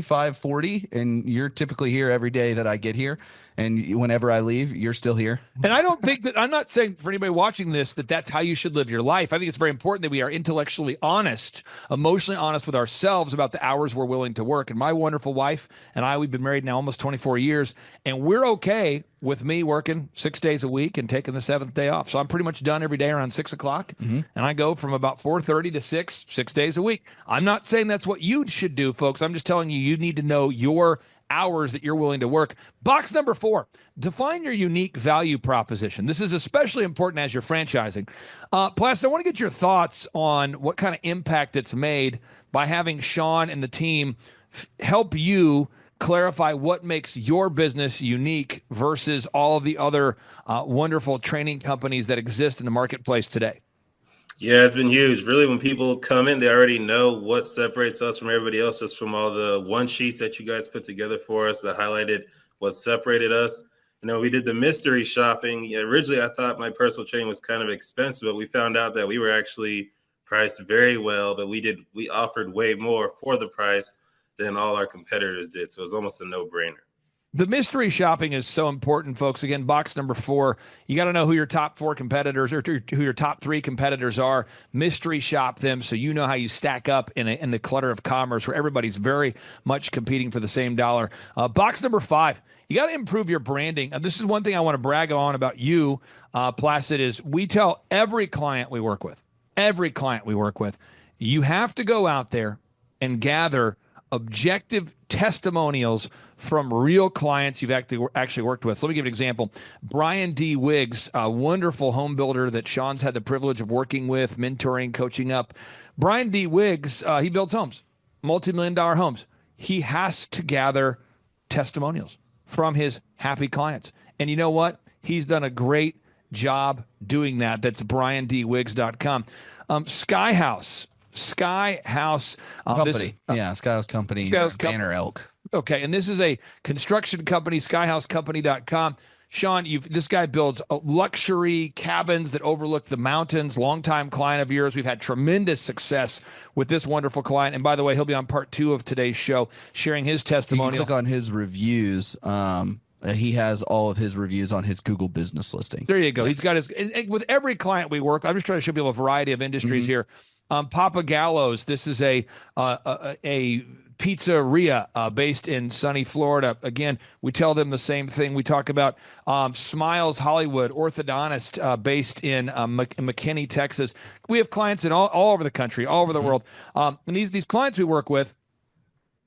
5:40, and you're typically here every day that I get here. And whenever I leave, you're still here. And I don't think that, I'm not saying for anybody watching this that that's how you should live your life. I think it's very important that we are intellectually honest, emotionally honest with ourselves about the hours we're willing to work. And my wonderful wife and I, we've been married now almost 24 years, and we're okay with me working 6 days a week and taking the 7th day off. So I'm pretty much done every day around 6 o'clock. And I go from about 4:30 to 6 days a week. I'm not saying that's what you should do, folks. I'm just telling you, you need to know your hours that you're willing to work. Box number 4, define your unique value proposition. This is especially important as you're franchising. Placid, I want to get your thoughts on what kind of impact it's made by having Sean and the team help you clarify what makes your business unique versus all of the other wonderful training companies that exist in the marketplace today? Yeah, it's been huge. Really, when people come in, they already know what separates us from everybody else, just from all the one sheets that you guys put together for us that highlighted what separated us. We did the mystery shopping. Yeah, originally, I thought my personal training was kind of expensive, but we found out that we were actually priced very well, but we offered way more for the price than all our competitors did. So it was almost a no-brainer. The mystery shopping is so important, folks. Again, box number 4, you got to know who your top 4 competitors or who your top 3 competitors are. Mystery shop them so you know how you stack up in the clutter of commerce where everybody's very much competing for the same dollar. Box number 5, you got to improve your branding. This is one thing I want to brag on about you, Placid, is we tell every client we work with, you have to go out there and gather objective testimonials from real clients you've actually worked with. So let me give you an example. Brian D. Wiggs, a wonderful home builder that Sean's had the privilege of working with, mentoring, coaching up. Brian D. Wiggs, he builds homes, multi-million-dollar homes. He has to gather testimonials from his happy clients. And you know what? He's done a great job doing that. That's briandwiggs.com. Skyhouse Company. Skyhouse Company. Banner Elk. Okay, and this is a construction company, skyhousecompany.com. Sean, this guy builds luxury cabins that overlook the mountains. Longtime client of yours. We've had tremendous success with this wonderful client. And by the way, he'll be on part 2 of today's show, sharing his testimonial. You can click on his reviews. He has all of his reviews on his Google business listing. There you go. He's got and with every client we work, I'm just trying to show people a variety of industries here. Papa Gallo's, this is a pizzeria based in sunny Florida. Again, we tell them the same thing. We talk about Smiles Hollywood, orthodontist based in McKinney, Texas. We have clients in all over the country, all over the world. And these clients we work with,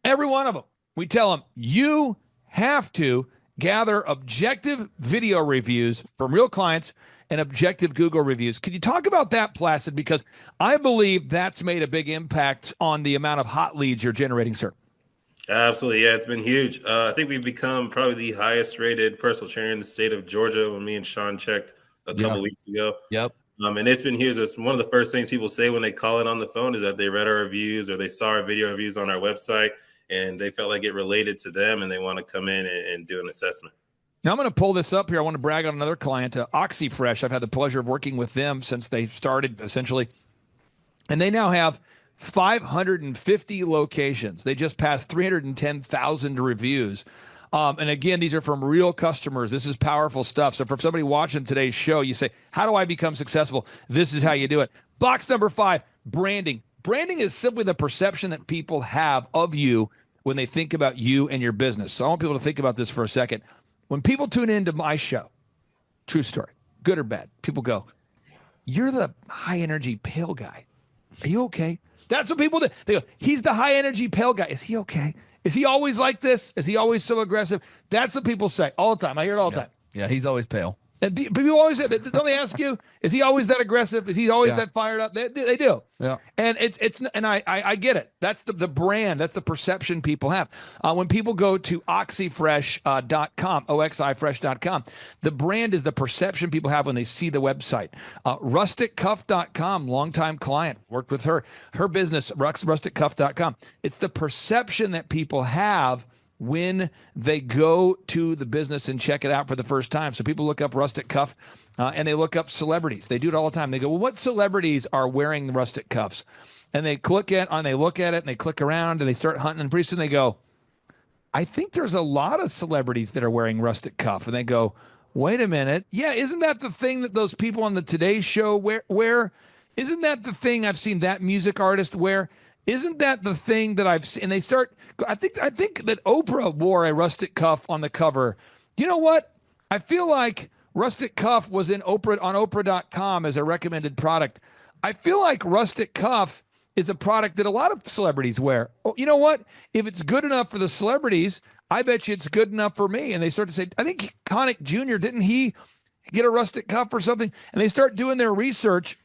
every one of them, we tell them, you have to gather objective video reviews from real clients and objective Google reviews. Could you talk about that, Placid? Because I believe that's made a big impact on the amount of hot leads you're generating, sir. Absolutely. Yeah, it's been huge. I think we've become probably the highest rated personal trainer in the state of Georgia when me and Sean checked a couple weeks ago. Yep. And it's been huge. It's one of the first things people say when they call in on the phone is that they read our reviews or they saw our video reviews on our website and they felt like it related to them and they want to come in and do an assessment. Now I'm going to pull this up here. I want to brag on another client, OxyFresh. I've had the pleasure of working with them since they started, essentially. And they now have 550 locations. They just passed 310,000 reviews. And again, these are from real customers. This is powerful stuff. So for somebody watching today's show, you say, how do I become successful? This is how you do it. Box number 5, branding. Branding is simply the perception that people have of you when they think about you and your business. So I want people to think about this for a second. When people tune into my show, true story, good or bad, people go, you're the high energy pale guy. Are you okay? That's what people do. They go, he's the high energy pale guy. Is he okay? Is he always like this? Is he always so aggressive? That's what people say all the time. I hear it all the time. Yeah, he's always pale. And people always say, don't they ask you, is he always that aggressive? Is he always that fired up? They do. Yeah. And I get it. That's the brand. That's the perception people have. When people go to oxyfresh.com, oxifresh.com, the brand is the perception people have when they see the website. Rusticcuff.com, longtime client, worked with her business, rusticcuff.com. It's the perception that people have when they go to the business and check it out for the first time. So people look up Rustic Cuff and they look up celebrities. They do it all the time. They go, well, what celebrities are wearing the Rustic Cuffs? And they look at it and they click around and they start hunting. And pretty soon they go, I think there's a lot of celebrities that are wearing Rustic Cuff. And they go, wait a minute. Yeah, isn't that the thing that those people on the Today Show wear? Isn't that the thing I've seen that music artist wear? Isn't that the thing that I've seen? And they start, I think that Oprah wore a Rustic Cuff on the cover. You know what? I feel like Rustic Cuff was on Oprah.com as a recommended product. I feel like Rustic Cuff is a product that a lot of celebrities wear. Oh, you know what? If it's good enough for the celebrities, I bet you it's good enough for me. And they start to say, I think Connick Jr., didn't he get a Rustic Cuff or something? And they start doing their research.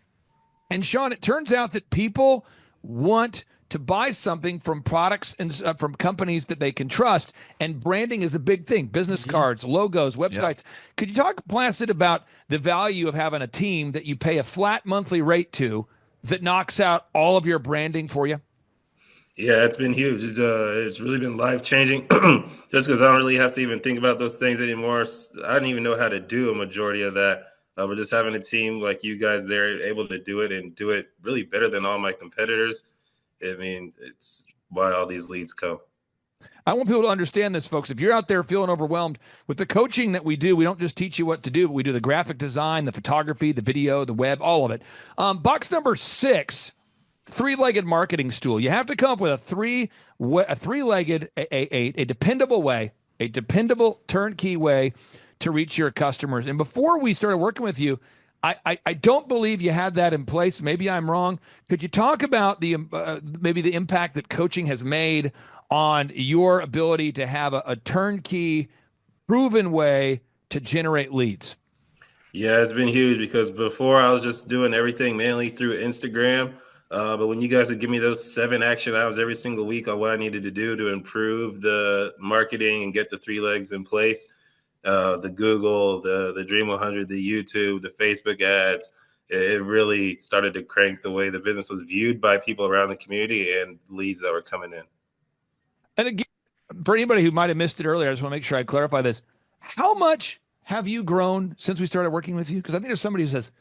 And Sean, it turns out that people want to buy something from products and from companies that they can trust. And branding is a big thing. Business cards, logos, websites. Could you talk, Placid, about the value of having a team that you pay a flat monthly rate to that knocks out all of your branding for you? Yeah, it's been huge. It's really been life changing. Just because I don't really have to even think about those things anymore. I didn't even know how to do a majority of that. But just having a team like you guys there able to do it and do it really better than all my competitors. I mean, it's why all these leads come. I want people to understand this, folks. If you're out there feeling overwhelmed with the coaching that we do, we don't just teach you what to do, but we do the graphic design, the photography, the video, the web, all of it. Box number 6. Three-legged marketing stool. You have to come up with a three-legged, a dependable way, a dependable turnkey way to reach your customers. And before we started working with you, I don't believe you had that in place. Maybe I'm wrong. Could you talk about the maybe the impact that coaching has made on your ability to have a turnkey, proven way to generate leads? Yeah, it's been huge because before I was just doing everything mainly through Instagram. But when you guys would give me those 7 action items every single week on what I needed to do to improve the marketing and get the 3 legs in place, the Google, the Dream 100, the YouTube, the Facebook ads, it really started to crank the way the business was viewed by people around the community and leads that were coming in. And again, for anybody who might have missed it earlier, I just want to make sure I clarify this. How much have you grown since we started working with you? Because I think there's somebody who says,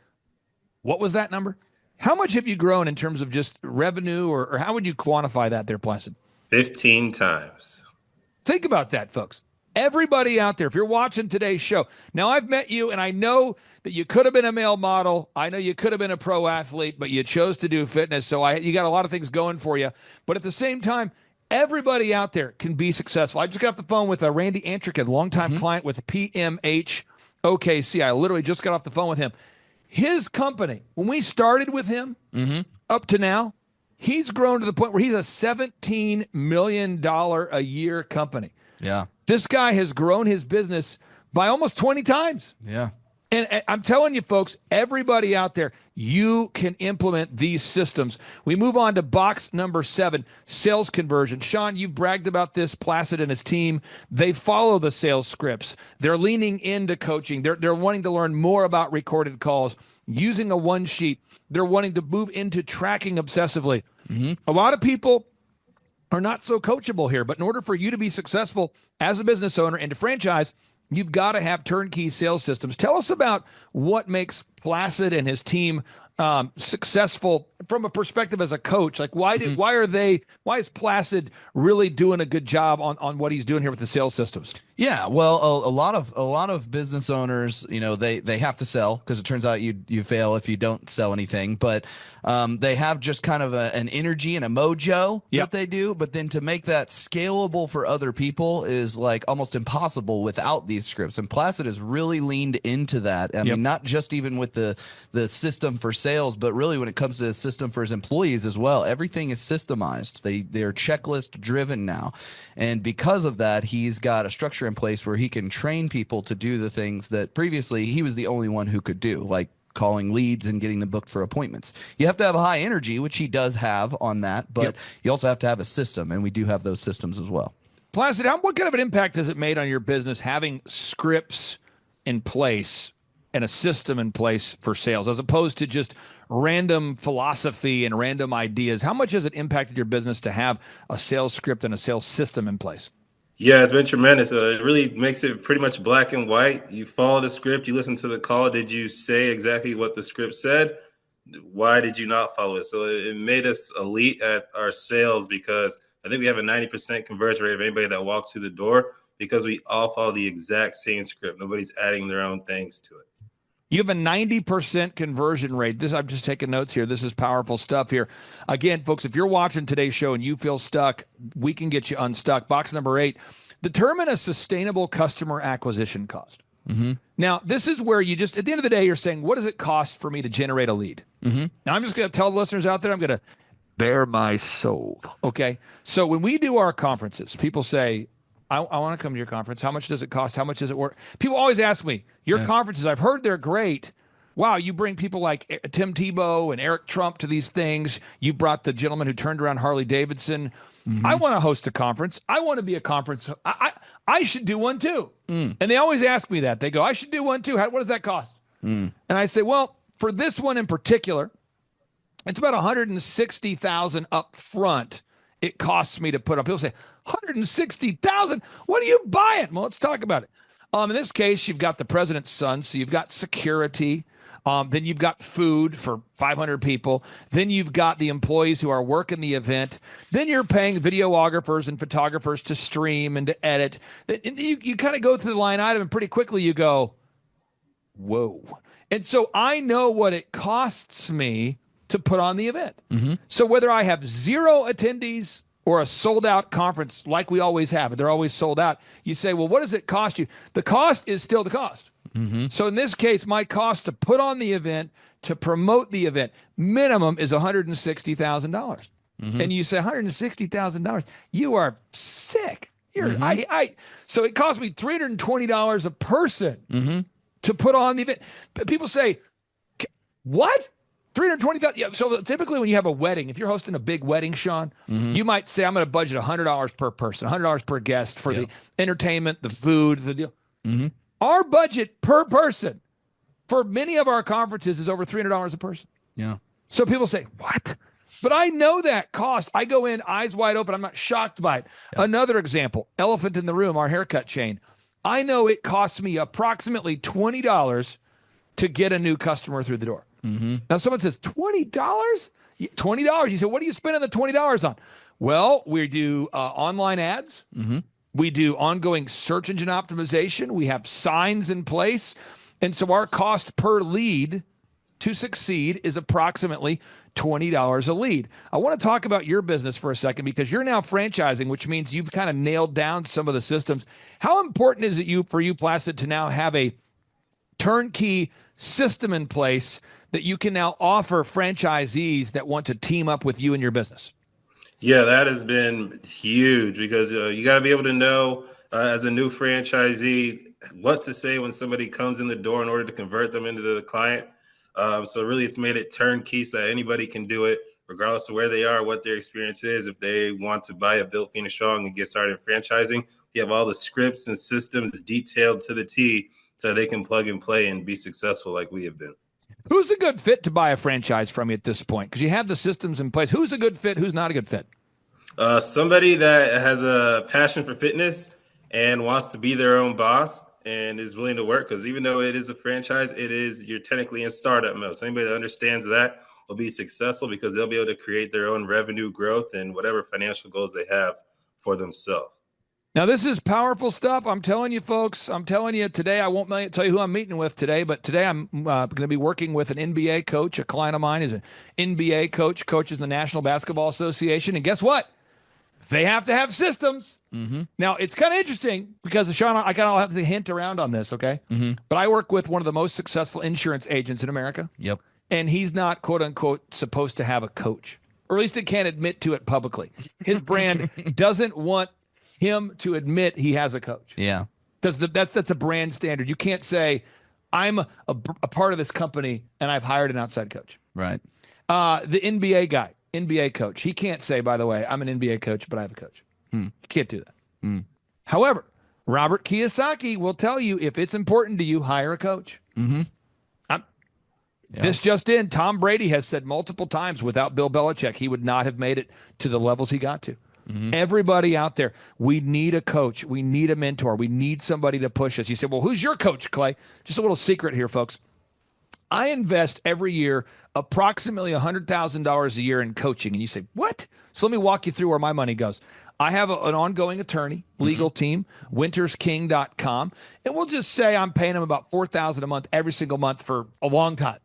what was that number? How much have you grown in terms of just revenue, or how would you quantify that there, Placid? 15 times. Think about that, folks. Everybody out there, if you're watching today's show, now I've met you and I know that you could have been a male model. I know you could have been a pro athlete, but you chose to do fitness. So you got a lot of things going for you. But at the same time, everybody out there can be successful. I just got off the phone with Randy Antrick, a longtime client with PMH OKC. I literally just got off the phone with him. His company, when we started with him up to now, he's grown to the point where he's a $17 million a year company. Yeah. This guy has grown his business by almost 20 times. Yeah. And I'm telling you, folks, everybody out there, you can implement these systems. We move on to box number 7, sales conversion. Sean, you've bragged about this. Placid and his team, they follow the sales scripts. They're leaning into coaching. They're wanting to learn more about recorded calls, using a one sheet. They're wanting to move into tracking obsessively. A lot of people are not so coachable here, but in order for you to be successful as a business owner and to franchise, you've got to have turnkey sales systems. Tell us about what makes Placid and his team successful from a perspective as a coach. Like, why is Placid really doing a good job on what he's doing here with the sales systems? Yeah, well, a lot of business owners, they have to sell, because it turns out you fail if you don't sell anything. But they have just kind of an energy and a mojo that they do. But then to make that scalable for other people is like almost impossible without these scripts. And Placid has really leaned into that. I mean, not just even with the system for sales, but really when it comes to the system for his employees as well. Everything is systemized. They're checklist driven now. And because of that, he's got a structure in place where he can train people to do the things that previously he was the only one who could do, like calling leads and getting them booked for appointments. You have to have a high energy, which he does have on that, but you also have to have a system, and we do have those systems as well. Placid, what kind of an impact has it made on your business having scripts in place and a system in place for sales, as opposed to just random philosophy and random ideas? How much has it impacted your business to have a sales script and a sales system in place? Yeah, it's been tremendous. It really makes it pretty much black and white. You follow the script, you listen to the call. Did you say exactly what the script said? Why did you not follow it? So it made us elite at our sales, because I think we have a 90% conversion rate of anybody that walks through the door, because we all follow the exact same script. Nobody's adding their own things to it. You have a 90% conversion rate. I'm just taking notes here. This is powerful stuff here. Again, folks, if you're watching today's show and you feel stuck, we can get you unstuck. Box number 8, determine a sustainable customer acquisition cost. Now, this is where you just, at the end of the day, you're saying, what does it cost for me to generate a lead? Now, I'm just going to tell the listeners out there, I'm going to bare my soul. Okay. So when we do our conferences, people say, I want to come to your conference. How much does it cost? How much does it work? People always ask me, your conferences, I've heard they're great. wow, you bring people like Tim Tebow and Eric Trump to these things. You brought the gentleman who turned around Harley Davidson. I want to host a conference. I want to be a conference. I should do one too. And they always ask me that. They go, I should do one too. What does that cost? And I say, well, for this one in particular, it's about $160,000 up front. It costs me to put up. People say, $160,000? What are you buying? Well, let's talk about it. In this case, you've got the president's son, so you've got security. Then you've got food for 500 people. Then you've got the employees who are working the event. Then you're paying videographers and photographers to stream and to edit. You kind of go through the line item, and pretty quickly you go, whoa. And so I know what it costs me to put on the event. So whether I have 0 attendees or a sold out conference like we always have, they're always sold out. You say, well, what does it cost you? The cost is still the cost. So in this case, my cost to put on the event, to promote the event, minimum is $160,000. And you say $160,000, you are sick. So it cost me $320 a person to put on the event. But people say, what? $320,000. Yeah. So typically when you have a wedding, if you're hosting a big wedding, Sean, you might say, I'm going to budget $100 per person, $100 per guest for the entertainment, the food, the deal. Our budget per person for many of our conferences is over $300 a person. Yeah. So people say, what? But I know that cost. I go in eyes wide open. I'm not shocked by it. Another example, Elephant in the Room, our haircut chain. I know it costs me approximately $20 to get a new customer through the door. Now someone says, $20? $20? You say, what are you spending the $20 on? Well, we do online ads. We do ongoing search engine optimization. We have signs in place. And so our cost per lead to succeed is approximately $20 a lead. I want to talk about your business for a second because you're now franchising, which means you've kind of nailed down some of the systems. How important is it for you, Placid, to now have a turnkey system in place that you can now offer franchisees that want to team up with you in your business? Yeah, that has been huge because you got to be able to know as a new franchisee what to say when somebody comes in the door in order to convert them into the client. So really it's made it turnkey so that anybody can do it regardless of where they are, what their experience is. If they want to buy a Built Phoenix Strong and get started in franchising, you have all the scripts and systems detailed to the T so they can plug and play and be successful like we have been. Who's a good fit to buy a franchise from you at this point? Because you have the systems in place. Who's a good fit? Who's not a good fit? Somebody that has a passion for fitness and wants to be their own boss and is willing to work. Because even though it is a franchise, you're technically in startup mode. So anybody that understands that will be successful because they'll be able to create their own revenue growth and whatever financial goals they have for themselves. Now, this is powerful stuff. I'm telling you, folks. I'm telling you today. I won't tell you who I'm meeting with today, but today I'm going to be working with an NBA coach. A client of mine is an NBA coach, coaches in the National Basketball Association. And guess what? They have to have systems. Now, it's kind of interesting because, Sean, I kind of have to hint around on this, okay? But I work with one of the most successful insurance agents in America. Yep. And he's not, quote unquote, supposed to have a coach, or at least he can't admit to it publicly. His brand doesn't want him to admit he has a coach. Yeah. Because that's a brand standard. You can't say, I'm a part of this company and I've hired an outside coach. Right. The NBA guy, NBA coach, he can't say, by the way, I'm an NBA coach, but I have a coach. You can't do that. However, Robert Kiyosaki will tell you, if it's important to you, hire a coach. This just in, Tom Brady has said multiple times, without Bill Belichick, he would not have made it to the levels he got to. Everybody out there, we need a coach. We need a mentor. We need somebody to push us. You say, well, who's your coach, Clay? Just a little secret here, folks. I invest every year approximately $100,000 a year in coaching. And you say, what? So let me walk you through where my money goes. I have an ongoing attorney, legal team, wintersking.com. And we'll just say I'm paying them about $4,000 a month every single month for a long time.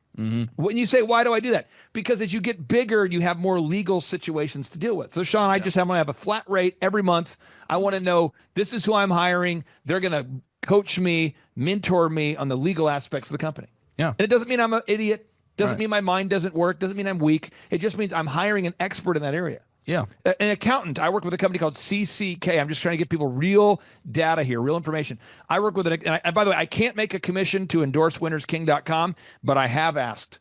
When you say, why do I do that? Because as you get bigger, you have more legal situations to deal with. So, Sean, I just want to have a flat rate every month. I want to know this is who I'm hiring. They're going to coach me, mentor me on the legal aspects of the company. Yeah. And it doesn't mean I'm an idiot. Doesn't mean my mind doesn't work. Doesn't mean I'm weak. It just means I'm hiring an expert in that area. Yeah. An accountant. I work with a company called CCK. I'm just trying to give people real data here, real information. I work with and by the way, I can't make a commission to endorse winnersking.com, but I have asked.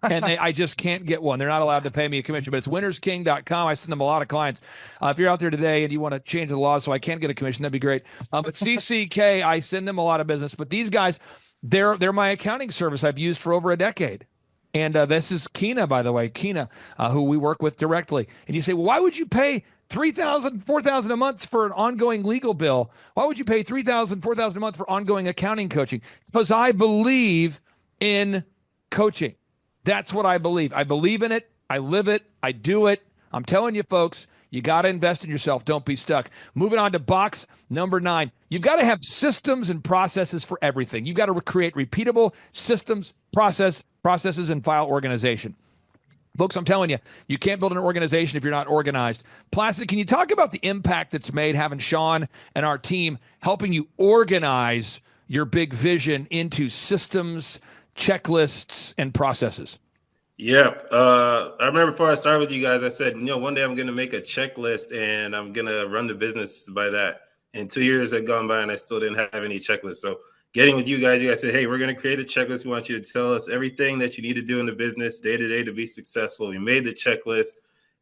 And I just can't get one. They're not allowed to pay me a commission, but it's winnersking.com. I send them a lot of clients. If you're out there today and you want to change the laws so I can't get a commission, that'd be great. But CCK, I send them a lot of business. But these guys, they're my accounting service I've used for over a decade. And this is Kina, by the way, Kina, who we work with directly. And you say, well, why would you pay $3,000, $4,000 a month for an ongoing legal bill? Why would you pay $3,000, $4,000 a month for ongoing accounting coaching? Because I believe in coaching. That's what I believe. I believe in it. I live it. I do it. I'm telling you, folks, you got to invest in yourself. Don't be stuck. Moving on to box number 9. You've got to have systems and processes for everything. You've got to create repeatable systems, processes, and file organization. Folks, I'm telling you, you can't build an organization if you're not organized. Plastic, can you talk about the impact that's made having Sean and our team helping you organize your big vision into systems, checklists, and processes? Yeah. I remember before I started with you guys, I said, one day I'm going to make a checklist and I'm going to run the business by that. And 2 years had gone by and I still didn't have any checklists. So getting with you guys said, hey, we're going to create a checklist. We want you to tell us everything that you need to do in the business day to day to be successful. We made the checklist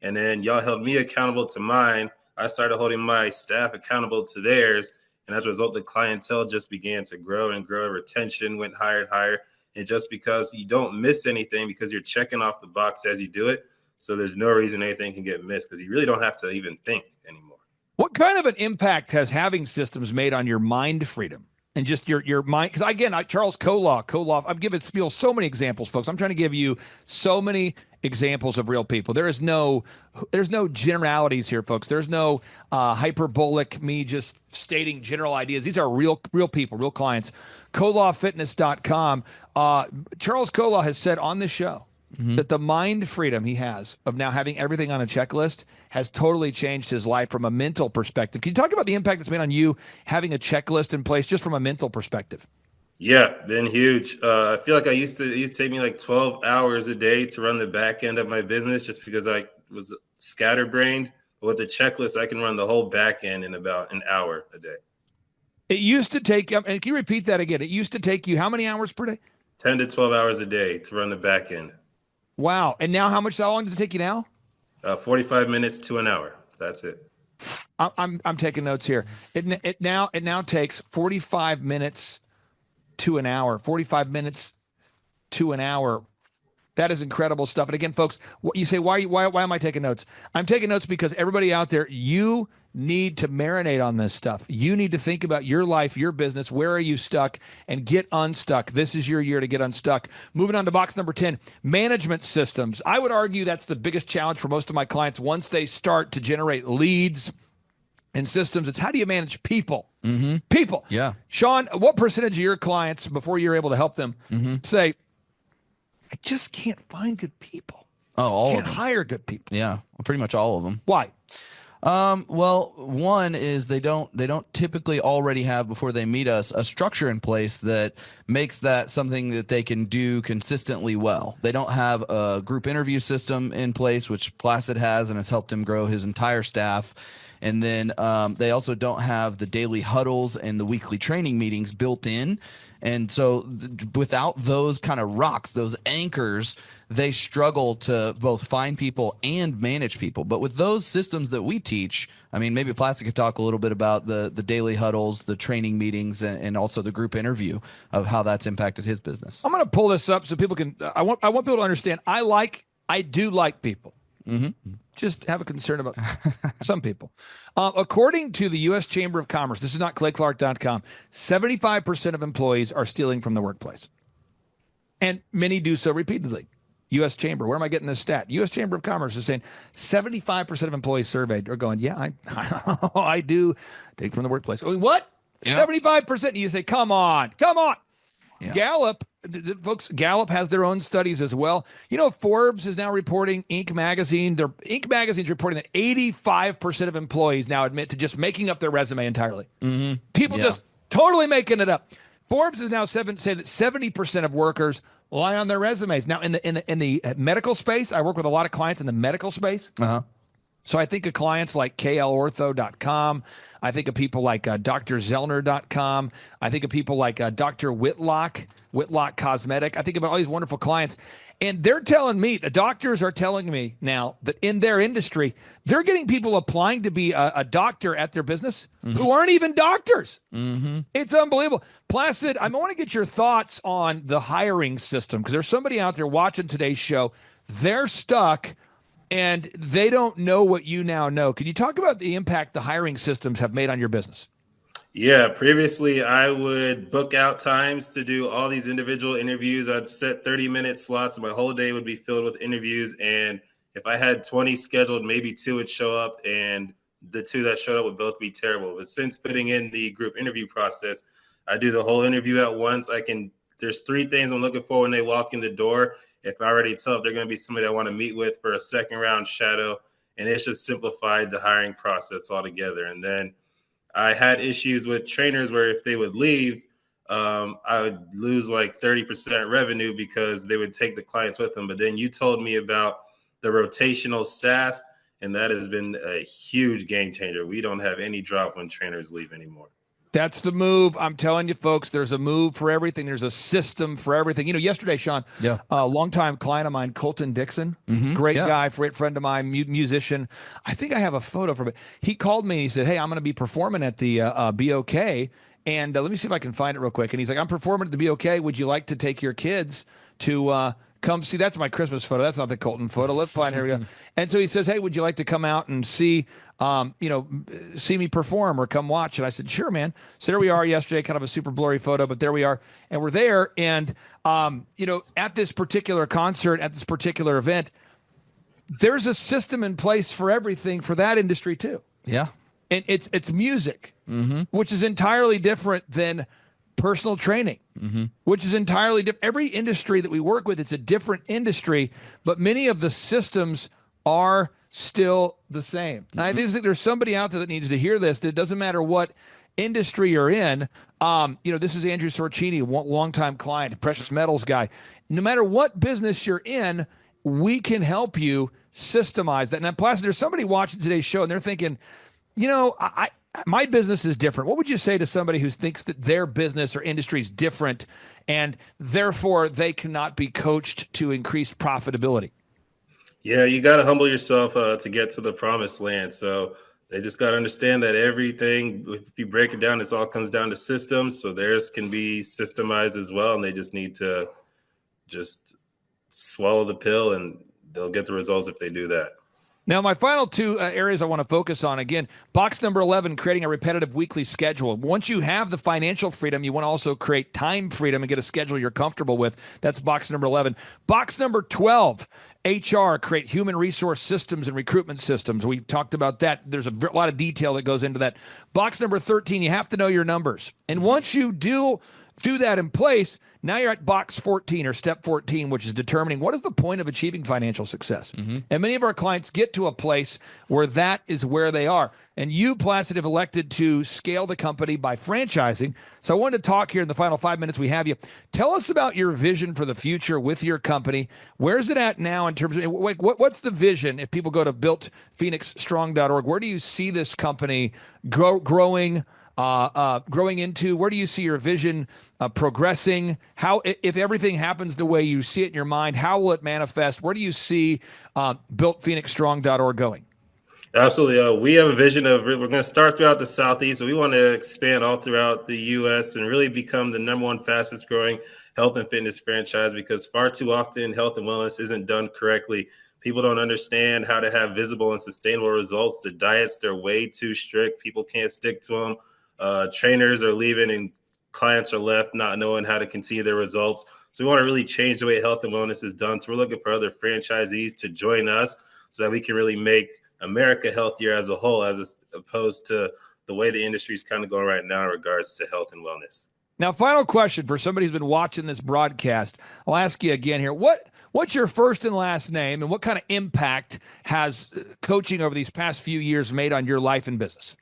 and then y'all held me accountable to mine. I started holding my staff accountable to theirs. And as a result, the clientele just began to grow and grow. Retention went higher and higher. And just because you don't miss anything because you're checking off the box as you do it. So there's no reason anything can get missed because you really don't have to even think anymore. What kind of an impact has having systems made on your mind freedom and just your mind? Because again, Charles Koloff, I'm giving people so many examples, folks. I'm trying to give you so many examples of real people. There's no generalities here, folks. There's no hyperbolic me just stating general ideas. These are real people, real clients. KoloffFitness.com. Charles Koloff has said on the show that the mind freedom he has of now having everything on a checklist has totally changed his life from a mental perspective. Can you talk about the impact it's made on you having a checklist in place just from a mental perspective? Yeah, been huge. I feel like it used to take me like 12 hours a day to run the back end of my business just because I was scatterbrained. But with the checklist, I can run the whole back end in about an hour a day. It used to take, and can you repeat that again? It used to take you how many hours per day? 10 to 12 hours a day to run the back end. Wow. And now how long does it take you now? 45 minutes to an hour. That's it. I'm taking notes here. It now takes 45 minutes to an hour. 45 minutes to an hour. That is incredible stuff. And again, folks, what you say, why am I taking notes? I'm taking notes because everybody out there, you need to marinate on this stuff. You need to think about your life, your business. Where are you stuck? And get unstuck. This is your year to get unstuck. Moving on to box number 10, management systems. I would argue that's the biggest challenge for most of my clients once they start to generate leads and systems. It's how do you manage people? People. Yeah. Sean, what percentage of your clients, before you're able to help them, say, I just can't find good people. Oh, all of can't them. hire good people. Yeah, pretty much all of them. Why? Well, one is they don't typically already have, before they meet us, a structure in place that makes that something that they can do consistently well. They don't have a group interview system in place, which Placid has and has helped him grow his entire staff. And then they also don't have the daily huddles and the weekly training meetings built in. And so without those kind of rocks, those anchors, they struggle to both find people and manage people. But with those systems that we teach, I mean, maybe Plastic could talk a little bit about the daily huddles, the training meetings, and also the group interview of how that's impacted his business. I'm going to pull this up so people can, I want people to understand, I do like people. Just have a concern about some people. According to the U.S. Chamber of Commerce, this is not ClayClark.com, 75% of employees are stealing from the workplace. And many do so repeatedly. U.S. Chamber, where am I getting this stat? U.S. Chamber of Commerce is saying 75% of employees surveyed are going, yeah, I do take from the workplace. What? Yeah. 75%? You say, come on. Yeah. Gallup, folks, Gallup has their own studies as well. You know, Forbes is now reporting, Inc. magazine's reporting that 85% of employees now admit to just making up their resume entirely. People just totally making it up. Forbes is now say that 70% of workers lie on their resumes. Now, in the medical space, I work with a lot of clients in the medical space. So I think of clients like klortho.com. I think of people like drzellner.com. I think of people like Dr. Whitlock Cosmetic. I think about all these wonderful clients. And they're telling me, the doctors are telling me now that in their industry, they're getting people applying to be a doctor at their business who aren't even doctors. It's unbelievable. Placid, I want to get your thoughts on the hiring system, because there's somebody out there watching today's show. They're stuck and they don't know what you now know. Can you talk about the impact the hiring systems have made on your business? Yeah, previously I would book out times to do all these individual interviews. I'd set 30-minute slots. My whole day would be filled with interviews. And if I had 20 scheduled, maybe 2 would show up, and the 2 that showed up would both be terrible. But since putting in the group interview process, I do the whole interview at once. There's 3 things I'm looking for when they walk in the door. If I already tell if they're going to be somebody I want to meet with for a second round shadow, and it's just simplified the hiring process altogether. And then I had issues with trainers where if they would leave, I would lose like 30% revenue because they would take the clients with them. But then you told me about the rotational staff, and that has been a huge game changer. We don't have any drop when trainers leave anymore. That's the move. I'm telling you, folks, there's a move for everything. There's a system for everything. You know, yesterday, Sean, a longtime client of mine, Colton Dixon, great guy, friend of mine, musician. I think I have a photo from it. He called me and he said, hey, I'm going to be performing at the BOK. And let me see if I can find it real quick. And he's like, I'm performing at the BOK. Would you like to take your kids to come see? That's my Christmas photo. That's not the Colton photo. Let's find, here we go. And so he says, hey, would you like to come out and see me perform or come watch? And I said, sure, man. So there we are yesterday, kind of a super blurry photo, but there we are. And we're there. And, at this particular concert, at this particular event, there's a system in place for everything for that industry too. Yeah. And it's music, which is entirely different than personal training, which is entirely different. Every industry that we work with, it's a different industry, but many of the systems are still the same. And I think there's somebody out there that needs to hear this, that it doesn't matter what industry you're in. This is Andrew Sorcini, longtime client, precious metals guy. No matter what business you're in, we can help you systemize that. Now, Placid, there's somebody watching today's show and they're thinking, my business is different. What would you say to somebody who thinks that their business or industry is different and therefore they cannot be coached to increase profitability? Yeah, you got to humble yourself to get to the promised land. So they just got to understand that everything, if you break it down, it all comes down to systems. So theirs can be systemized as well. And they just need to just swallow the pill and they'll get the results if they do that. Now, my final 2 areas I want to focus on, again, box number 11, creating a repetitive weekly schedule. Once you have the financial freedom, you want to also create time freedom and get a schedule you're comfortable with. That's box number 11. Box number 12, HR, create human resource systems and recruitment systems. We talked about that. There's a lot of detail that goes into that. Box number 13, you have to know your numbers. And once you do that in place, now you're at box 14 or step 14, which is determining what is the point of achieving financial success. And many of our clients get to a place where that is where they are. And you, Placid, have elected to scale the company by franchising. So I wanted to talk here in the final 5 minutes we have you. Tell us about your vision for the future with your company. Where's it at now in terms of what's the vision? If people go to builtphoenixstrong.org, where do you see this company growing into? Where do you see your vision progressing? How, if everything happens the way you see it in your mind, how will it manifest? Where do you see builtphoenixstrong.org going? Absolutely. We have a vision of, we're going to start throughout the Southeast, but we want to expand all throughout the U.S. and really become the number 1 fastest growing health and fitness franchise, because far too often health and wellness isn't done correctly. People don't understand how to have visible and sustainable results. The diets, they're way too strict. People can't stick to them. Trainers are leaving and clients are left not knowing how to continue their results. So we want to really change the way health and wellness is done. So we're looking for other franchisees to join us so that we can really make America healthier as a whole, as opposed to the way the industry is kind of going right now in regards to health and wellness. Now, final question for somebody who's been watching this broadcast. I'll ask you again here. What's your first and last name, and what kind of impact has coaching over these past few years made on your life and business?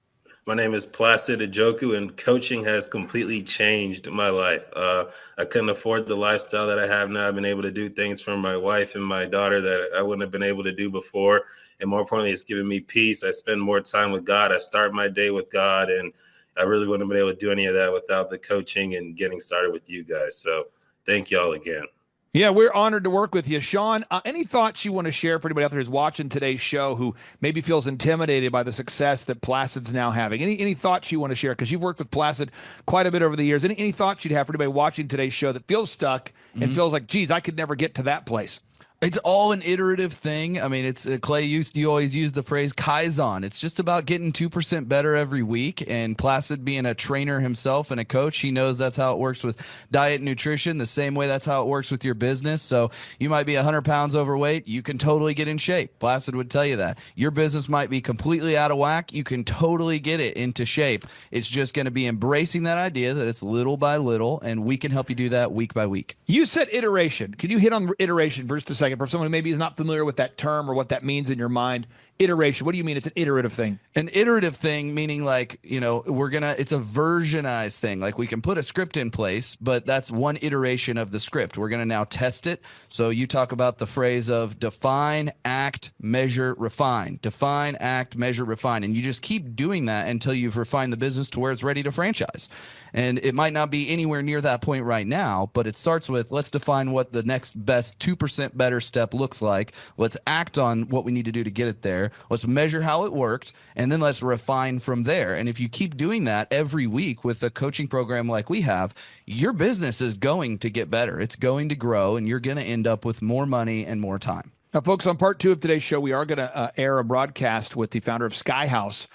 My name is Placid Ajoku, and coaching has completely changed my life. I couldn't afford the lifestyle that I have now. I've been able to do things for my wife and my daughter that I wouldn't have been able to do before. And more importantly, it's given me peace. I spend more time with God. I start my day with God, and I really wouldn't have been able to do any of that without the coaching and getting started with you guys. So thank y'all again. Yeah, we're honored to work with you. Sean, any thoughts you want to share for anybody out there who's watching today's show who maybe feels intimidated by the success that Placid's now having? Any thoughts you want to share? Because you've worked with Placid quite a bit over the years. Any thoughts you'd have for anybody watching today's show that feels stuck and feels like, geez, I could never get to that place? It's all an iterative thing. I mean, it's Clay. You always use the phrase Kaizen. It's just about getting 2% better every week. And Placid, being a trainer himself and a coach, he knows that's how it works with diet and nutrition. The same way that's how it works with your business. So you might be 100 pounds overweight. You can totally get in shape. Placid would tell you that. Your business might be completely out of whack. You can totally get it into shape. It's just going to be embracing that idea that it's little by little, and we can help you do that week by week. You said iteration. Can you hit on iteration for just a second? For someone who maybe is not familiar with that term or what that means in your mind, iteration, what do you mean it's an iterative thing? An iterative thing meaning, like, it's a versionized thing. Like, we can put a script in place, but that's one iteration of the script. We're going to now test it. So you talk about the phrase of define, act, measure, refine. Define, act, measure, refine. And you just keep doing that until you've refined the business to where it's ready to franchise. And it might not be anywhere near that point right now, but it starts with, let's define what the next best 2% better step looks like. Let's act on what we need to do to get it there. Let's measure how it worked, and then let's refine from there. And if you keep doing that every week with a coaching program like we have, your business is going to get better. It's going to grow, and you're going to end up with more money and more time. Now, folks, on part 2 of today's show, we are going to air a broadcast with the founder of Sky House.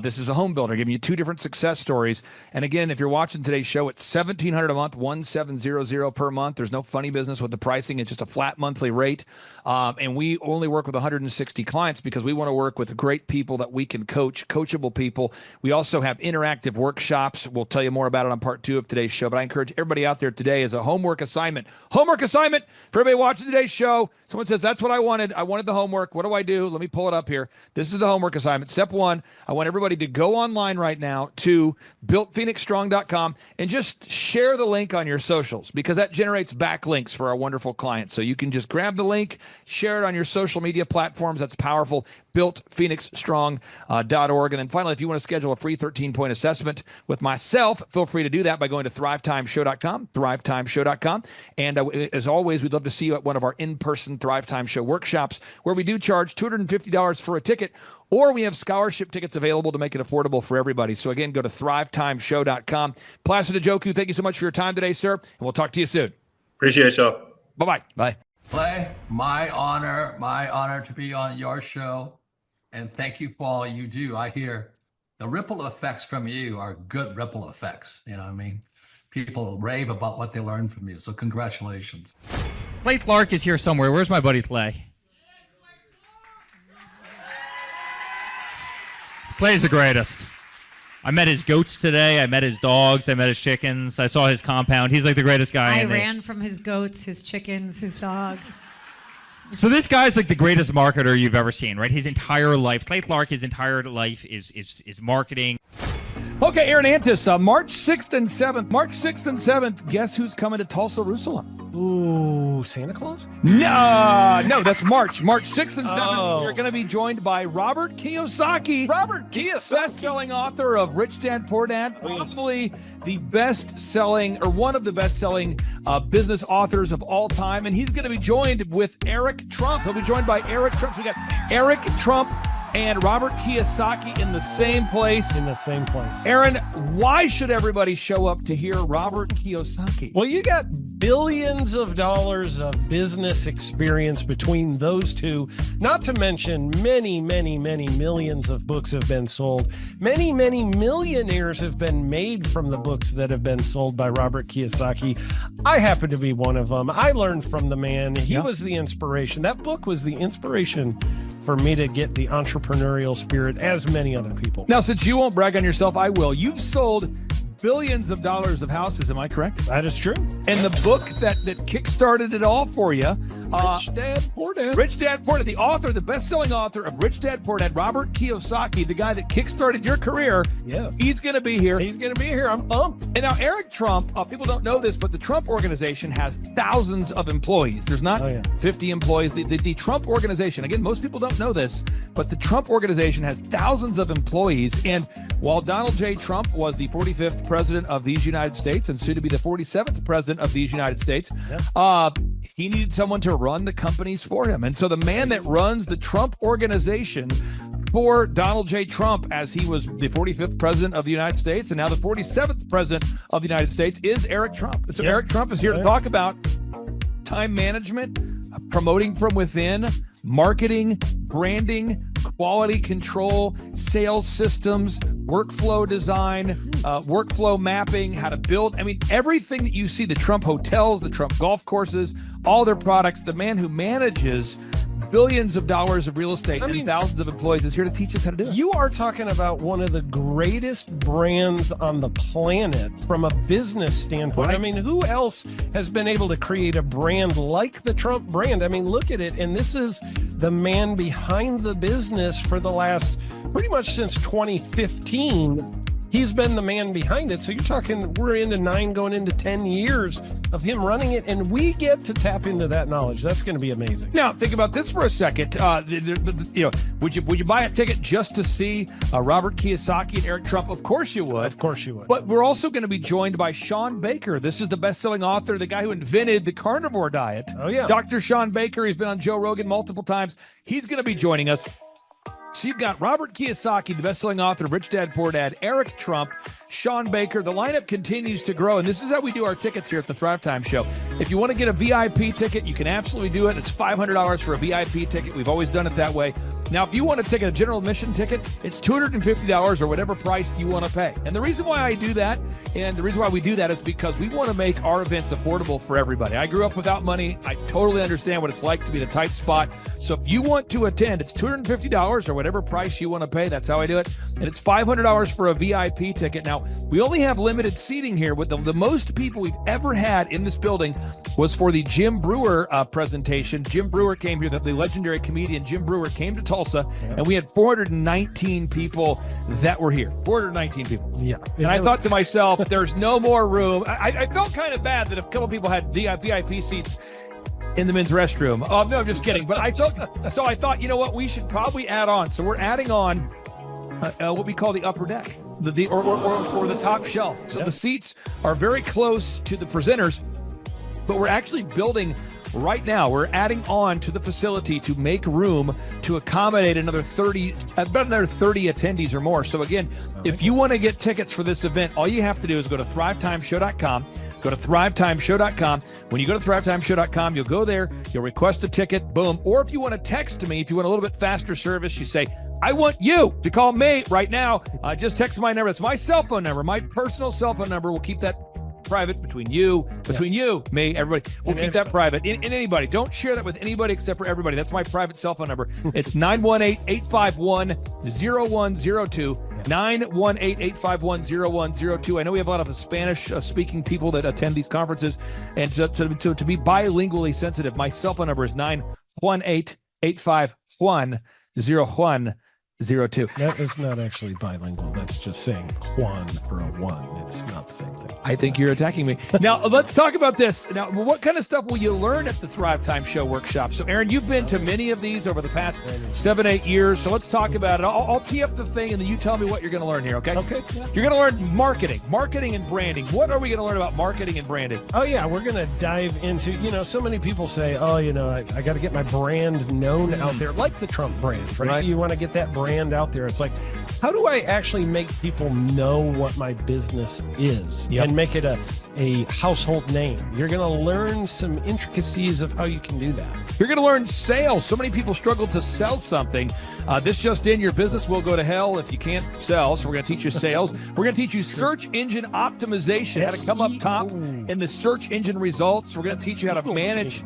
This is a home builder giving you 2 different success stories. And again, if you're watching today's show, it's $1,700 a month, $1,700 per month. There's no funny business with the pricing. It's just a flat monthly rate. And we only work with 160 clients because we want to work with great people that we can coach, coachable people. We also have interactive workshops. We'll tell you more about it on part 2 of today's show. But I encourage everybody out there today as a homework assignment. Homework assignment for everybody watching today's show. Someone says, that's what I wanted. I wanted the homework. What do I do? Let me pull it up here. This is the homework assignment. Step 1, I want everybody to go online right now to builtphoenixstrong.com and just share the link on your socials, because that generates backlinks for our wonderful clients. So you can just grab the link, share it on your social media platforms. That's powerful. builtphoenixstrong.org. And then finally, if you want to schedule a free 13-point assessment with myself, feel free to do that by going to thrivetimeshow.com, thrivetimeshow.com. And as always, we'd love to see you at one of our in-person Thrivetime Show workshops, where we do charge $250 for a ticket, or we have scholarship tickets available to make it affordable for everybody. So again, go to thrivetimeshow.com. Placid Ajoku, thank you so much for your time today, sir, and we'll talk to you soon. Appreciate y'all. Bye-bye. Bye. Clay, my honor to be on your show. And thank you for all you do. I hear the ripple effects from you are good ripple effects. You know what I mean? People rave about what they learned from you. So congratulations. Clay Clark is here somewhere. Where's my buddy Clay? Clay's the greatest. I met his goats today. I met his dogs. I met his chickens. I saw his compound. He's like the greatest guy. I ran from his goats, his chickens, his dogs. So this guy's like the greatest marketer you've ever seen, right? His entire life, Clay Clark, his entire life is marketing. Okay, Aaron Antis, March 6th and 7th. March 6th and 7th, guess who's coming to Tulsa, Jerusalem? Ooh, Santa Claus? No, that's March. March 6th and 7th, You're going to be joined by Robert Kiyosaki. Robert Kiyosaki. Best-selling author of Rich Dad, Poor Dad. Probably the best-selling, or one of the best-selling business authors of all time. And he's going to be joined with Eric Trump. He'll be joined by Eric Trump. So we got Eric Trump and Robert Kiyosaki in the same place. In the same place. Aaron, why should everybody show up to hear Robert Kiyosaki? Well, you got billions of dollars of business experience between those two, not to mention many, many, many millions of books have been sold. Many, many millionaires have been made from the books that have been sold by Robert Kiyosaki. I happen to be one of them. I learned from the man. He was the inspiration. That book was the inspiration for me to get the entrepreneurial spirit, as many other people. Now, since you won't brag on yourself, I will. You've sold billions of dollars of houses, am I correct? That is true. And the book that kickstarted it all for you Rich Dad, Poor Dad. Rich Dad, Poor Dad, the author, the best-selling author of Rich Dad, Poor Dad, Robert Kiyosaki, the guy that kickstarted your career. Yeah. He's going to be here. He's going to be here. I'm pumped. And now Eric Trump, people don't know this, but the Trump organization has thousands of employees. There's not 50 employees. The Trump organization, again, most people don't know this, but the Trump organization has thousands of employees. And while Donald J. Trump was the 45th president of these United States and soon to be the 47th president of these United States, he needed someone to run the companies for him. And so the man that runs the Trump organization for Donald J. Trump, as he was the 45th president of the United States and now the 47th president of the United States, is Eric Trump. And so Eric Trump is here to talk about time management, promoting from within, marketing, branding, quality control, sales systems, workflow design, workflow mapping, how to build. I mean, everything that you see, the Trump hotels, the Trump golf courses, all their products, the man who manages billions of dollars of real estate and thousands of employees is here to teach us how to do it. You are talking about one of the greatest brands on the planet from a business standpoint. Right. I mean, who else has been able to create a brand like the Trump brand? I mean, look at it. And this is the man behind the business for the last pretty much since 2015. He's been the man behind it. So you're talking, we're into 9 going into 10 years of him running it, and we get to tap into that knowledge. That's going to be amazing. Now, think about this for a second. Would you buy a ticket just to see Robert Kiyosaki and Eric Trump? Of course you would. Of course you would. But we're also going to be joined by Sean Baker. This is the best-selling author, the guy who invented the carnivore diet. Oh, yeah. Dr. Sean Baker. He's been on Joe Rogan multiple times. He's going to be joining us. So you've got Robert Kiyosaki, the best-selling author of Rich Dad, Poor Dad, Eric Trump, Sean Baker. The lineup continues to grow, and this is how we do our tickets here at the Thrivetime Show. If you want to get a VIP ticket, you can absolutely do it. It's $500 for a VIP ticket. We've always done it that way. Now, if you want to take a general admission ticket, it's $250 or whatever price you want to pay. And the reason why I do that, and the reason why we do that is because we want to make our events affordable for everybody. I grew up without money. I totally understand what it's like to be in a tight spot. So if you want to attend, it's $250 or whatever price you want to pay. That's how I do it. And it's $500 for a VIP ticket. Now, we only have limited seating here. With the most people we've ever had in this building was for the Jim Brewer presentation. Jim Brewer came here, the legendary comedian Jim Brewer came to Tulsa, and we had 419 people that were here. 419 people. Yeah. And I thought to myself, there's no more room. I felt kind of bad that a couple people had VIP seats in the men's restroom. Oh, no, I'm just kidding. But I thought, you know what, we should probably add on. So we're adding on what we call the upper deck, or the top shelf. So the seats are very close to the presenters, but we're actually building right now. We're adding on to the facility to make room to accommodate about another 30 attendees or more. So again, if you want to get tickets for this event, all you have to do is go to thrivetimeshow.com. Go to thrivetimeshow.com. When you go to thrivetimeshow.com, you'll go there, you'll request a ticket, boom. Or if you want to text me, if you want a little bit faster service, you say, I want you to call me right now. Just text my number. It's my cell phone number, my personal cell phone number. We'll keep that private between you, me, everybody. We'll keep that private. And anybody, don't share that with anybody except for everybody. That's my private cell phone number. It's 918-851-0102. 918-851-0102. I know we have a lot of Spanish-speaking people that attend these conferences, and so to be bilingually sensitive, my cell phone number is 918-851-0102. That is not actually bilingual. That's just saying Juan for a one. It's not the same thing. I think you're attacking me. Now, let's talk about this. Now, what kind of stuff will you learn at the Thrivetime Show workshop? So, Aaron, you've been to many of these over the past 7-8 years. So let's talk about it. I'll tee up the thing, and then you tell me what you're going to learn here, okay? Okay. Yeah. You're going to learn marketing and branding. What are we going to learn about marketing and branding? Oh, yeah. We're going to dive into, so many people say, I got to get my brand known out there, like the Trump brand, right? You want to get that brand out there. It's like, how do I actually make people know what my business is and make it a household name? You're going to learn some intricacies of how you can do that. You're going to learn sales. So many people struggle to sell something. This just in, your business will go to hell if you can't sell. So we're going to teach you sales. We're going to teach you search engine optimization, how to come up top in the search engine results. We're going to teach you how to manage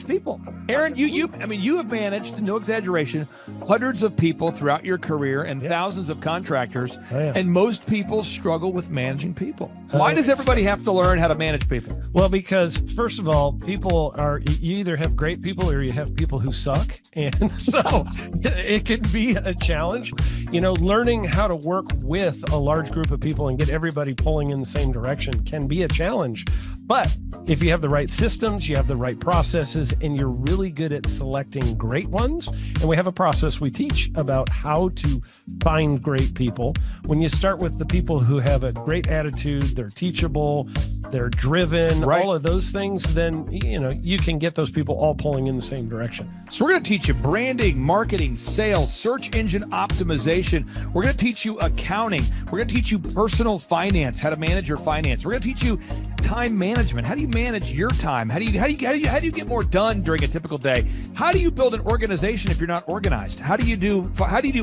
people. Aaron, you have managed, no exaggeration, hundreds of people throughout throughout your career and thousands of contractors, yeah. and most people struggle with managing people. Why does everybody have to learn how to manage people? Well, because first of all, people are, you either have great people or you have people who suck. And so it can be a challenge. You know, learning how to work with a large group of people and get everybody pulling in the same direction can be a challenge. But if you have the right systems, you have the right processes, and you're really good at selecting great ones, and we have a process we teach about how to find great people. When you start with the people who have a great attitude, they're teachable, they're driven, all of those things, then, you know, you can get those people all pulling in the same direction. So we're going to teach you branding, marketing, sales, search engine optimization. We're going to teach you accounting. We're going to teach you personal finance, how to manage your finance. We're going to teach you time management. How do you manage your time? How do you get more done during a typical day? How do you build an organization if you're not organized? How do you do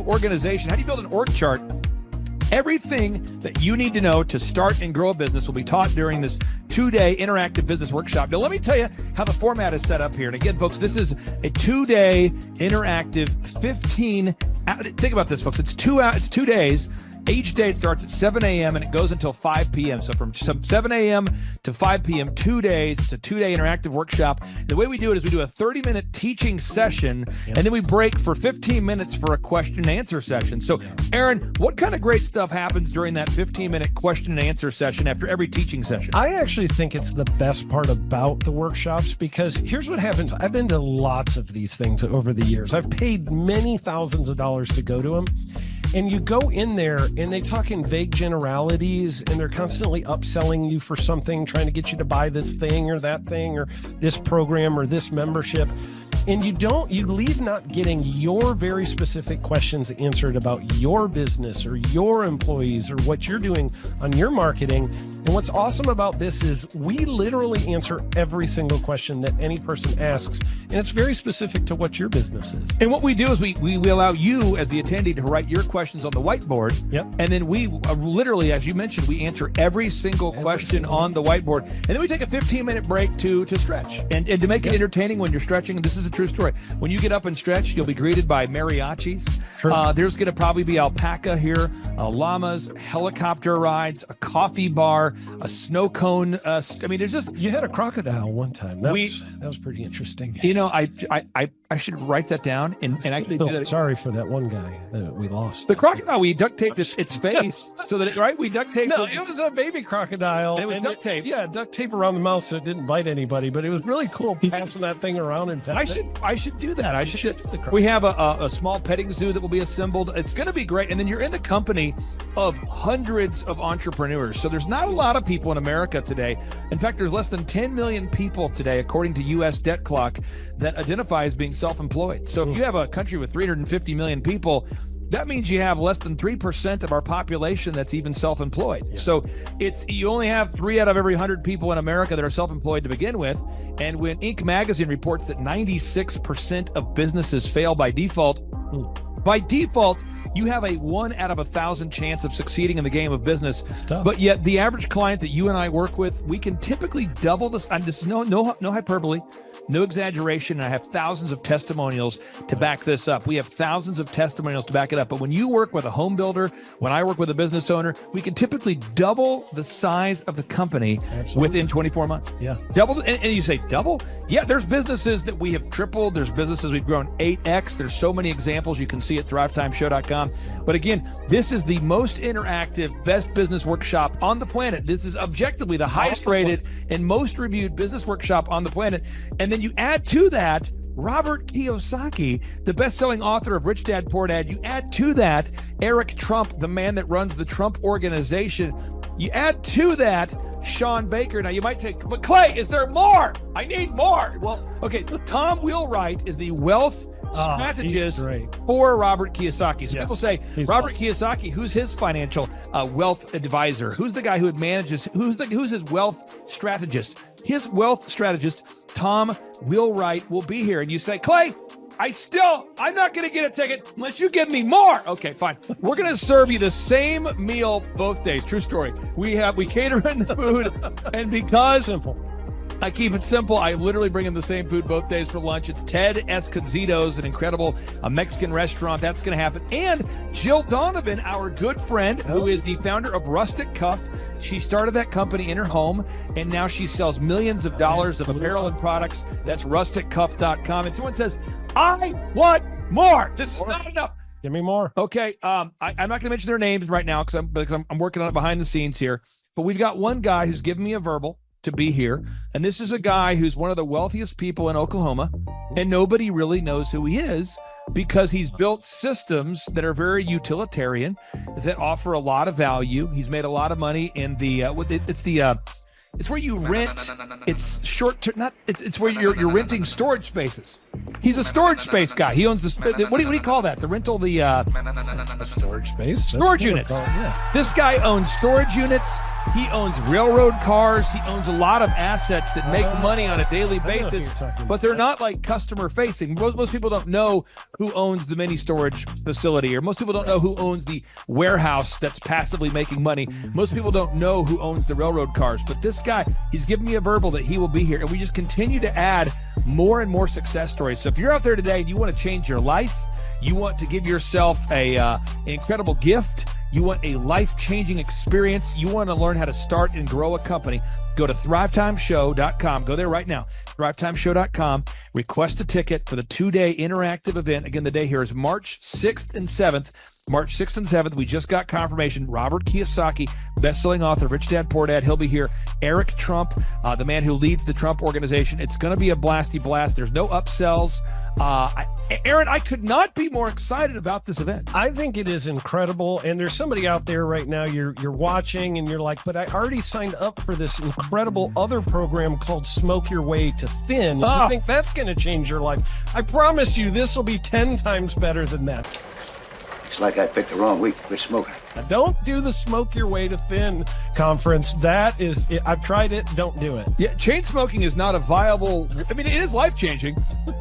organization? How do you build an org chart? Everything that you need to know to start and grow a business will be taught during this 2-day interactive business workshop. Now, let me tell you how the format is set up here. And again, folks, this is a 2-day interactive 15. Think about this, folks. It's 2 days. Each day it starts at 7 a.m. and it goes until 5 p.m. So from 7 a.m. to 5 p.m., 2 days. It's a 2-day interactive workshop. The way we do it is we do a 30-minute teaching session, and then we break for 15 minutes for a question and answer session. So, Aaron, what kind of great stuff happens during that 15-minute question and answer session after every teaching session? I actually think it's the best part about the workshops, because here's what happens. I've been to lots of these things over the years. I've paid many thousands of dollars to go to them. And you go in there and they talk in vague generalities, and they're constantly upselling you for something, trying to get you to buy this thing or that thing or this program or this membership. And you leave not getting your very specific questions answered about your business or your employees or what you're doing on your marketing. And what's awesome about this is we literally answer every single question that any person asks, and it's very specific to what your business is. And what we do is we allow you as the attendee to write your questions on the whiteboard. Yep. And then we literally, as you mentioned, we answer every single question on the whiteboard. And then we take a 15-minute break to stretch and to make it entertaining when you're stretching. And this is a true story. When you get up and stretch, you'll be greeted by mariachis. Sure. There's going to probably be alpaca here, llamas, helicopter rides, a coffee bar, a snow cone. I mean, there's just... You had a crocodile one time. That was pretty interesting. You know, I should write that down and actually do that. Sorry for that one guy that we lost. The crocodile, we duct taped its face so that we duct taped. No, it was a baby crocodile. And it was duct tape. Yeah, duct tape around the mouth so it didn't bite anybody. But it was really cool passing that thing around and I should do that. We have a small petting zoo that will be assembled. It's going to be great. And then you're in the company of hundreds of entrepreneurs. So there's not a lot of people in America today. In fact, there's less than 10 million people today, according to U.S. Debt Clock, that identify as being self-employed. So if you have a country with 350 million people, that means you have less than 3% of our population that's even self-employed. Yeah. So you only have 3 out of every 100 people in America that are self-employed to begin with. And when Inc. magazine reports that 96% of businesses fail by default, you have a 1 out of 1,000 chance of succeeding in the game of business. But yet the average client that you and I work with, we can typically double this. And this is no hyperbole, no exaggeration. And I have thousands of testimonials to back this up. We have thousands of testimonials to back it up. But when you work with a home builder, when I work with a business owner, we can typically double the size of the company within 24 months. Yeah. Double. And you say double? Yeah, there's businesses that we have tripled. There's businesses we've grown 8x. There's so many examples you can see at thrivetimeshow.com. But again, this is the most interactive, best business workshop on the planet. This is objectively the highest rated and most reviewed business workshop on the planet. And then you add to that Robert Kiyosaki, the best-selling author of Rich Dad, Poor Dad. You add to that Eric Trump, the man that runs the Trump Organization. You add to that Sean Baker. Now you might say, but Clay, is there more? I need more. Well, okay, Tom Wheelwright is the wealth strategist for Robert Kiyosaki. So people say, Robert Kiyosaki, who's his financial wealth advisor? Who's the guy who manages, who's his wealth strategist? His wealth strategist, Tom Wheelwright, will be here. And you say, Clay, I'm not going to get a ticket unless you give me more. Okay, fine. We're going to serve you the same meal both days. True story. We cater in the food, and because I keep it simple. I literally bring in the same food both days for lunch. It's Ted Escondido's, an incredible Mexican restaurant. That's going to happen. And Jill Donovan, our good friend, who is the founder of Rustic Cuff. She started that company in her home, and now she sells millions of dollars of apparel and products. That's rusticcuff.com. And someone says, I want more. This is not enough. Give me more. Okay. I'm not going to mention their names right now because I'm working on it behind the scenes here. But we've got one guy who's given me a verbal to be here. And this is a guy who's one of the wealthiest people in Oklahoma, and nobody really knows who he is because he's built systems that are very utilitarian, that offer a lot of value. He's made a lot of money in it's where you rent. It's short term. It's where you're renting storage spaces. He's a storage space guy. He owns what do you call that? The rental, storage space. Storage units. This guy owns storage units. He owns railroad cars. He owns a lot of assets that make money on a daily basis, but they're not like customer facing. Most people don't know who owns the mini storage facility, or most people don't know who owns the warehouse that's passively making money. Most people don't know who owns the railroad cars, but this guy, he's given me a verbal that he will be here, and we just continue to add more and more success stories. So if you're out there today and you want to change your life, you want to give yourself an incredible gift, you want a life-changing experience, you want to learn how to start and grow a company, go to thrivetimeshow.com. Go there right now, thrivetimeshow.com. Request a ticket for the 2-day interactive event. Again, the day here is March 6th and 7th. March 6th and 7th, we just got confirmation. Robert Kiyosaki, best-selling author, Rich Dad, Poor Dad, he'll be here. Eric Trump, the man who leads the Trump organization. It's going to be a blasty blast. There's no upsells. Aaron, I could not be more excited about this event. I think it is incredible. And there's somebody out there right now, you're watching and you're like, but I already signed up for this incredible other program called Smoke Your Way to Thin. I think that's going to change your life. I promise you, this will be 10 times better than that. Looks like I picked the wrong week to quit smoking. Now, don't do the Smoke Your Way to Thin conference. That is, I've tried it. Don't do it. Yeah, chain smoking is not a viable. I mean, it is life-changing.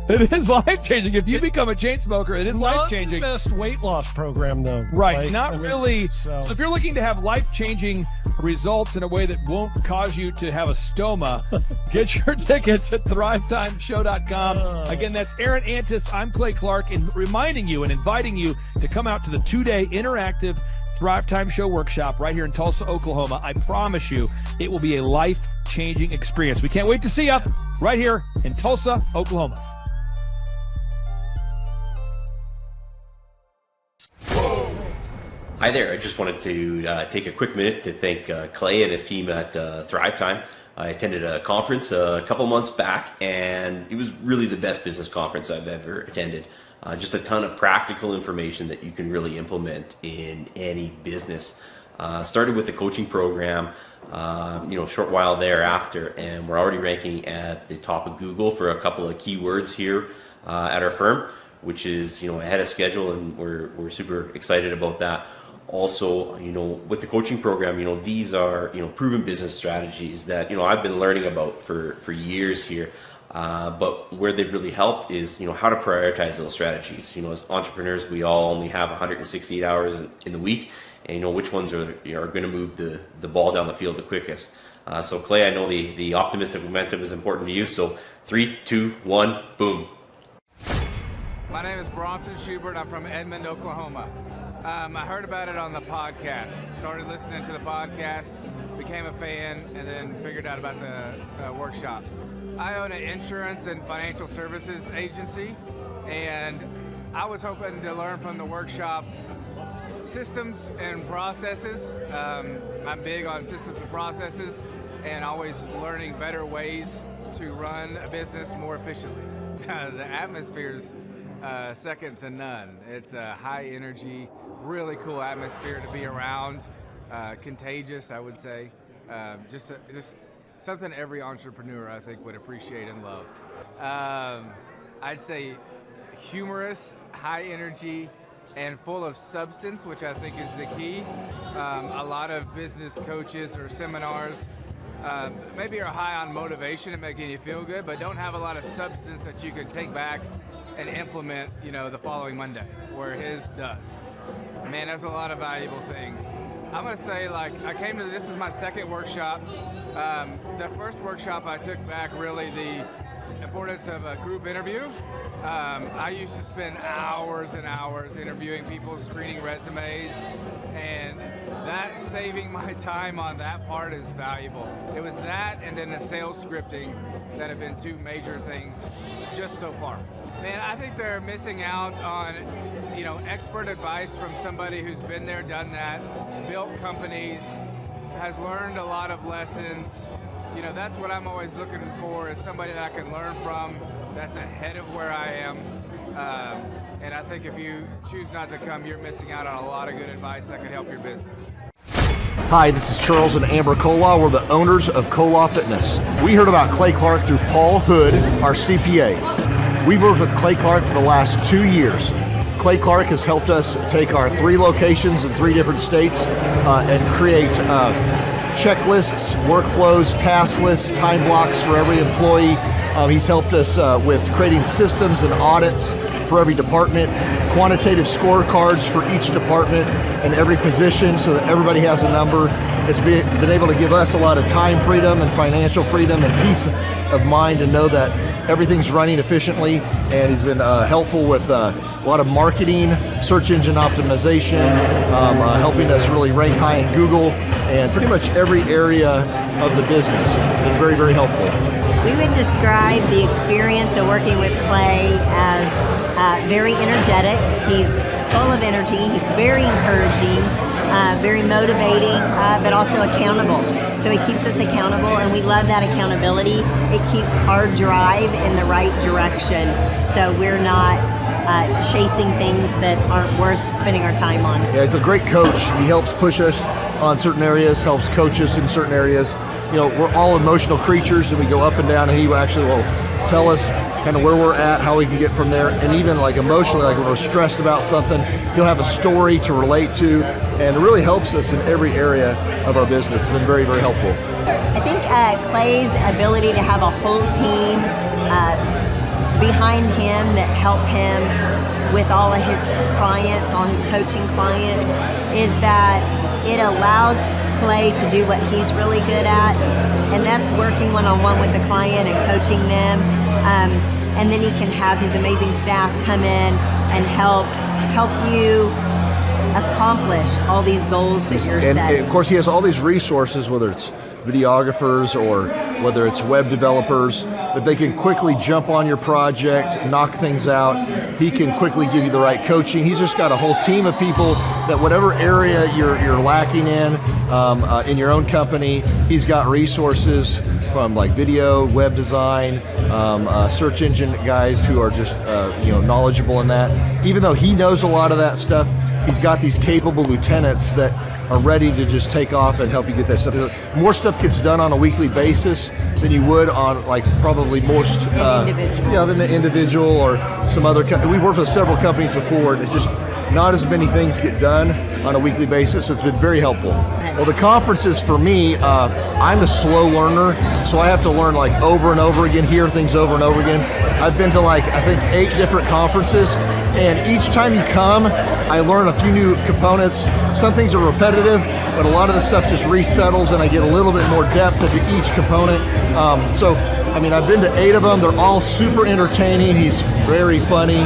It is life-changing. If you become a chain smoker, it is life-changing. Not the best weight loss program, though. Right, Like, not really. So if you're looking to have life-changing results in a way that won't cause you to have a stoma, get your tickets at thrivetimeshow.com. Again, that's Aaron Antis. I'm Clay Clark, and reminding you and inviting you to come out to the 2-day interactive Thrive Time Show workshop right here in Tulsa, Oklahoma. I promise you, it will be a life-changing experience. We can't wait to see you right here in Tulsa, Oklahoma. Hi there. I just wanted to take a quick minute to thank Clay and his team at Thrivetime. I attended a conference a couple months back, and it was really the best business conference I've ever attended. Just a ton of practical information that you can really implement in any business. Started with the coaching program, a short while thereafter, and we're already ranking at the top of Google for a couple of keywords here at our firm, which is ahead of schedule, and we're super excited about that. Also, with the coaching program, these are proven business strategies that I've been learning about for years here. But where they've really helped is how to prioritize those strategies. As entrepreneurs, we all only have 168 hours in the week, and which ones are going to move the ball down the field the quickest. So Clay, I know the optimistic momentum is important to you. So 3, 2, 1, boom. My name is Bronson Schubert. I'm from Edmond, Oklahoma. I heard about it on the podcast. Started listening to the podcast, became a fan, and then figured out about the workshop. I own an insurance and financial services agency, and I was hoping to learn from the workshop systems and processes. I'm big on systems and processes and always learning better ways to run a business more efficiently. The atmosphere's second to none. It's a high energy, really cool atmosphere to be around. Contagious, I would say. Just something every entrepreneur, I think, would appreciate and love. I'd say humorous, high energy, and full of substance, which I think is the key. A lot of business coaches or seminars maybe are high on motivation and making you feel good, but don't have a lot of substance that you can take back and implement, the following Monday, where his does. Man, there's a lot of valuable things. I'm gonna say, like, I came to this is my second workshop. The first workshop I took back really the importance of a group interview. I used to spend hours and hours interviewing people, screening resumes, and that saving my time on that part is valuable. It was that and then the sales scripting that have been two major things just so far. Man, I think they're missing out on, expert advice from somebody who's been there, done that, built companies, has learned a lot of lessons. That's what I'm always looking for, is somebody that I can learn from that's ahead of where I am. And I think if you choose not to come, you're missing out on a lot of good advice that could help your business. Hi, this is Charles and Amber Kolaw. We're the owners of Kolaw Fitness. We heard about Clay Clark through Paul Hood, our CPA. We've worked with Clay Clark for the last 2 years. Clay Clark has helped us take our 3 locations in 3 different states and create checklists, workflows, task lists, time blocks for every employee. He's helped us with creating systems and audits for every department, quantitative scorecards for each department and every position so that everybody has a number. It's been able to give us a lot of time freedom and financial freedom and peace of mind to know that everything's running efficiently, and he's been helpful with a lot of marketing, search engine optimization, helping us really rank high in Google, and pretty much every area of the business. It's been very, very helpful. We would describe the experience of working with Clay as very energetic. He's full of energy. He's very encouraging, very motivating, but also accountable. So he keeps us accountable, and we love that accountability. It keeps our drive in the right direction, so we're not chasing things that aren't worth spending our time on. Yeah, he's a great coach. He helps push us on certain areas, helps coach us in certain areas. We're all emotional creatures, and we go up and down, and he actually will tell us kind of where we're at, how we can get from there, and even like emotionally, like when we're stressed about something, he'll have a story to relate to, and it really helps us in every area of our business. It's been very, very helpful. I think Clay's ability to have a whole team behind him that help him with all of his clients, all his coaching clients, is that it allows Clay to do what he's really good at, and that's working one-on-one with the client and coaching them. And then he can have his amazing staff come in and help you accomplish all these goals that you're setting. And of course, he has all these resources, whether it's videographers or whether it's web developers, that they can quickly jump on your project, knock things out. He can quickly give you the right coaching. He's just got a whole team of people that whatever area you're lacking in your own company, he's got resources from like video, web design, search engine guys who are just knowledgeable in that. Even though he knows a lot of that stuff, he's got these capable lieutenants that are ready to just take off and help you get that stuff. More stuff gets done on a weekly basis than you would on like probably most than the individual or some other company. We've worked with several companies before, and it's just not as many things get done on a weekly basis, so it's been very helpful. Well, the conferences for me, I'm a slow learner, so I have to learn like over and over again, hear things over and over again. I've been to like, I think 8 different conferences, and each time you come, I learn a few new components. Some things are repetitive, but a lot of the stuff just resettles, and I get a little bit more depth into each component. I've been to 8 of them. They're all super entertaining. He's very funny,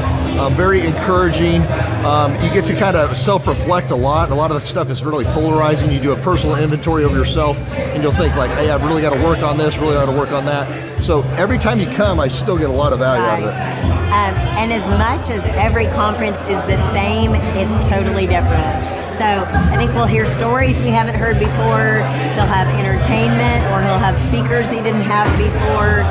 very encouraging. You get to kind of self-reflect a lot. A lot of the stuff is really polarizing. You do a personal inventory of yourself, and you'll think like, hey, I've really got to work on this, really got to work on that. So every time you come, I still get a lot of value out of it. And as much as every conference is the same, it's totally different. So I think we'll hear stories we haven't heard before. He'll have entertainment, or he'll have speakers he didn't have before.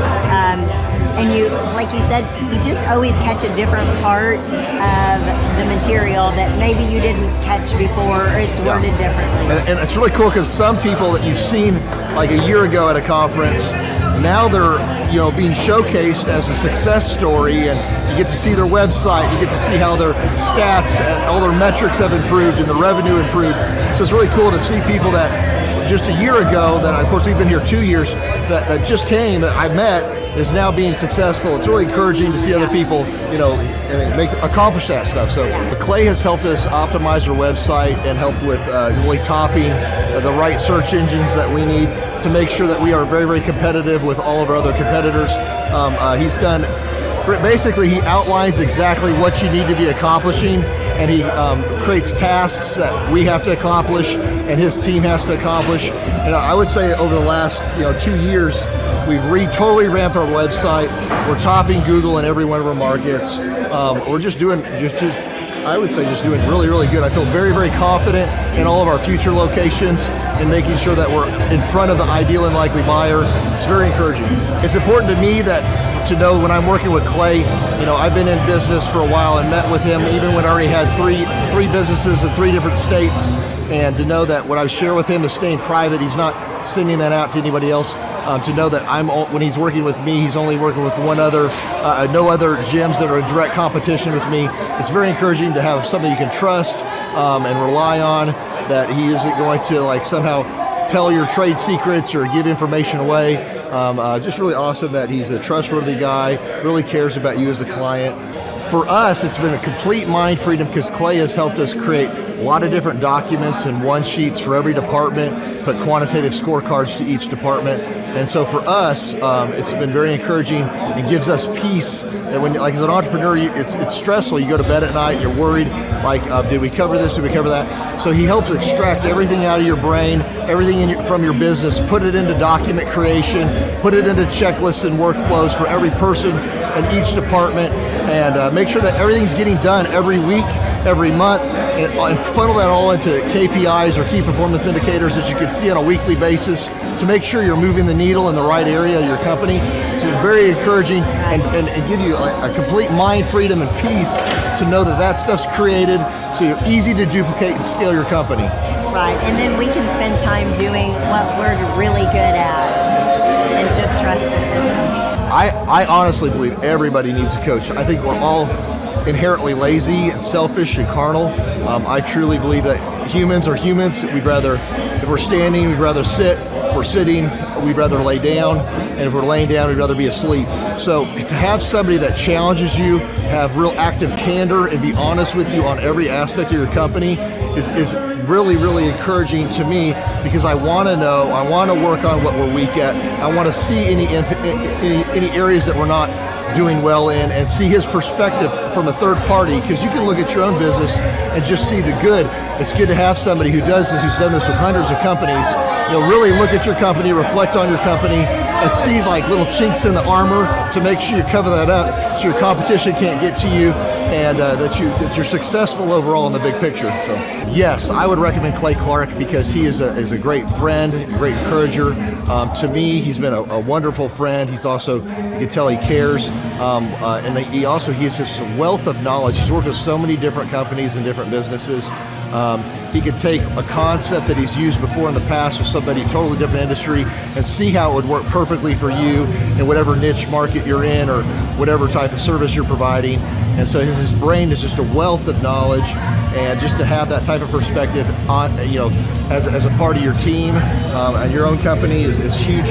And you, like you said, you just always catch a different part of the material that maybe you didn't catch before, or it's worded differently. And it's really cool because some people that you've seen like a year ago at a conference, now they're being showcased as a success story, and you get to see their website, you get to see how their stats, all their metrics have improved and the revenue improved. So it's really cool to see people that just a year ago, that of course we've been here 2 years, that just came, that I met, is now being successful. It's really encouraging to see other people, accomplish that stuff. So Clay has helped us optimize our website and helped with really topping the right search engines that we need to make sure that we are very, very competitive with all of our other competitors. He's done, basically he outlines exactly what you need to be accomplishing, and he creates tasks that we have to accomplish and his team has to accomplish. And I would say over the last 2 years, we've totally ramped our website. We're topping Google in every one of our markets. We're just doing really, really good. I feel very, very confident in all of our future locations and making sure that we're in front of the ideal and likely buyer. It's very encouraging. It's important to me to know when I'm working with Clay, I've been in business for a while and met with him even when I already had three businesses in 3 different states, and to know that what I share with him is staying private. He's not sending that out to anybody else. To know that when he's working with me, he's only working with no other gyms that are in direct competition with me. It's very encouraging to have somebody you can trust and rely on, that he isn't going to somehow tell your trade secrets or give information away. Just really awesome that he's a trustworthy guy, really cares about you as a client. For us, it's been a complete mind freedom because Clay has helped us create a lot of different documents and one-sheets for every department, put quantitative scorecards to each department. And so for us, it's been very encouraging and gives us peace. And when, as an entrepreneur, it's stressful. You go to bed at night, you're worried, did we cover this, did we cover that? So he helps extract everything out of your brain, everything from your business, put it into document creation, put it into checklists and workflows for every person in each department, and make sure that everything's getting done every week, every month, and funnel that all into KPIs or key performance indicators that you can see on a weekly basis to make sure you're moving the needle in the right area of your company. So very encouraging and give you a complete mind freedom and peace to know that stuff's created so you're easy to duplicate and scale your company. Right, and then we can spend time doing what we're really good at and just trust the system. I honestly believe everybody needs a coach. I think we're all inherently lazy and selfish and carnal. I truly believe that humans are humans. If we're standing, we'd rather sit. If we're sitting, we'd rather lay down. And if we're laying down, we'd rather be asleep. So to have somebody that challenges you, have real active candor, and be honest with you on every aspect of your company is really, really encouraging to me, because I want to know, I want to work on what we're weak at. I want to see any areas that we're not doing well in, and see his perspective from a third party, because you can look at your own business and just see the good. It's good to have somebody who's done this with hundreds of companies, really look at your company, reflect on your company, and see little chinks in the armor to make sure you cover that up so your competition can't get to you, and that you're successful overall in the big picture. So yes, I would recommend Clay Clark because he is a great friend, a great encourager. To me, he's been a wonderful friend. He's also, you can tell he cares, and he has this wealth of knowledge. He's worked with so many different companies and different businesses. He could take a concept that he's used before in the past with somebody totally different industry and see how it would work perfectly for you in whatever niche market you're in or whatever type of service you're providing. And so his brain is just a wealth of knowledge, and just to have that type of perspective on, as a part of your team and your own company is huge,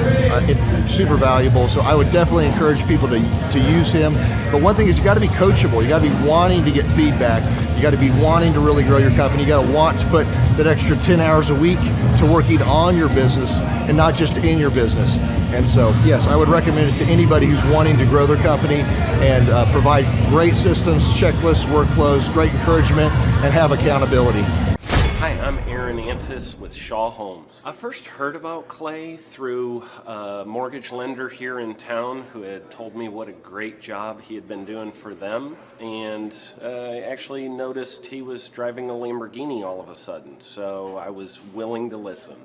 super valuable. So I would definitely encourage people to use him. But one thing is, you got to be coachable. You got to be wanting to get feedback. You got to be wanting to really grow your company. You got to want to put that extra 10 hours a week to working on your business and not just in your business. And so, yes, I would recommend it to anybody who's wanting to grow their company and provide great systems, checklists, workflows, great encouragement, and have accountability. Hi, I'm Aaron Antis with Shaw Homes. I first heard about Clay through a mortgage lender here in town who had told me what a great job he had been doing for them, and I actually noticed he was driving a Lamborghini all of a sudden, so I was willing to listen.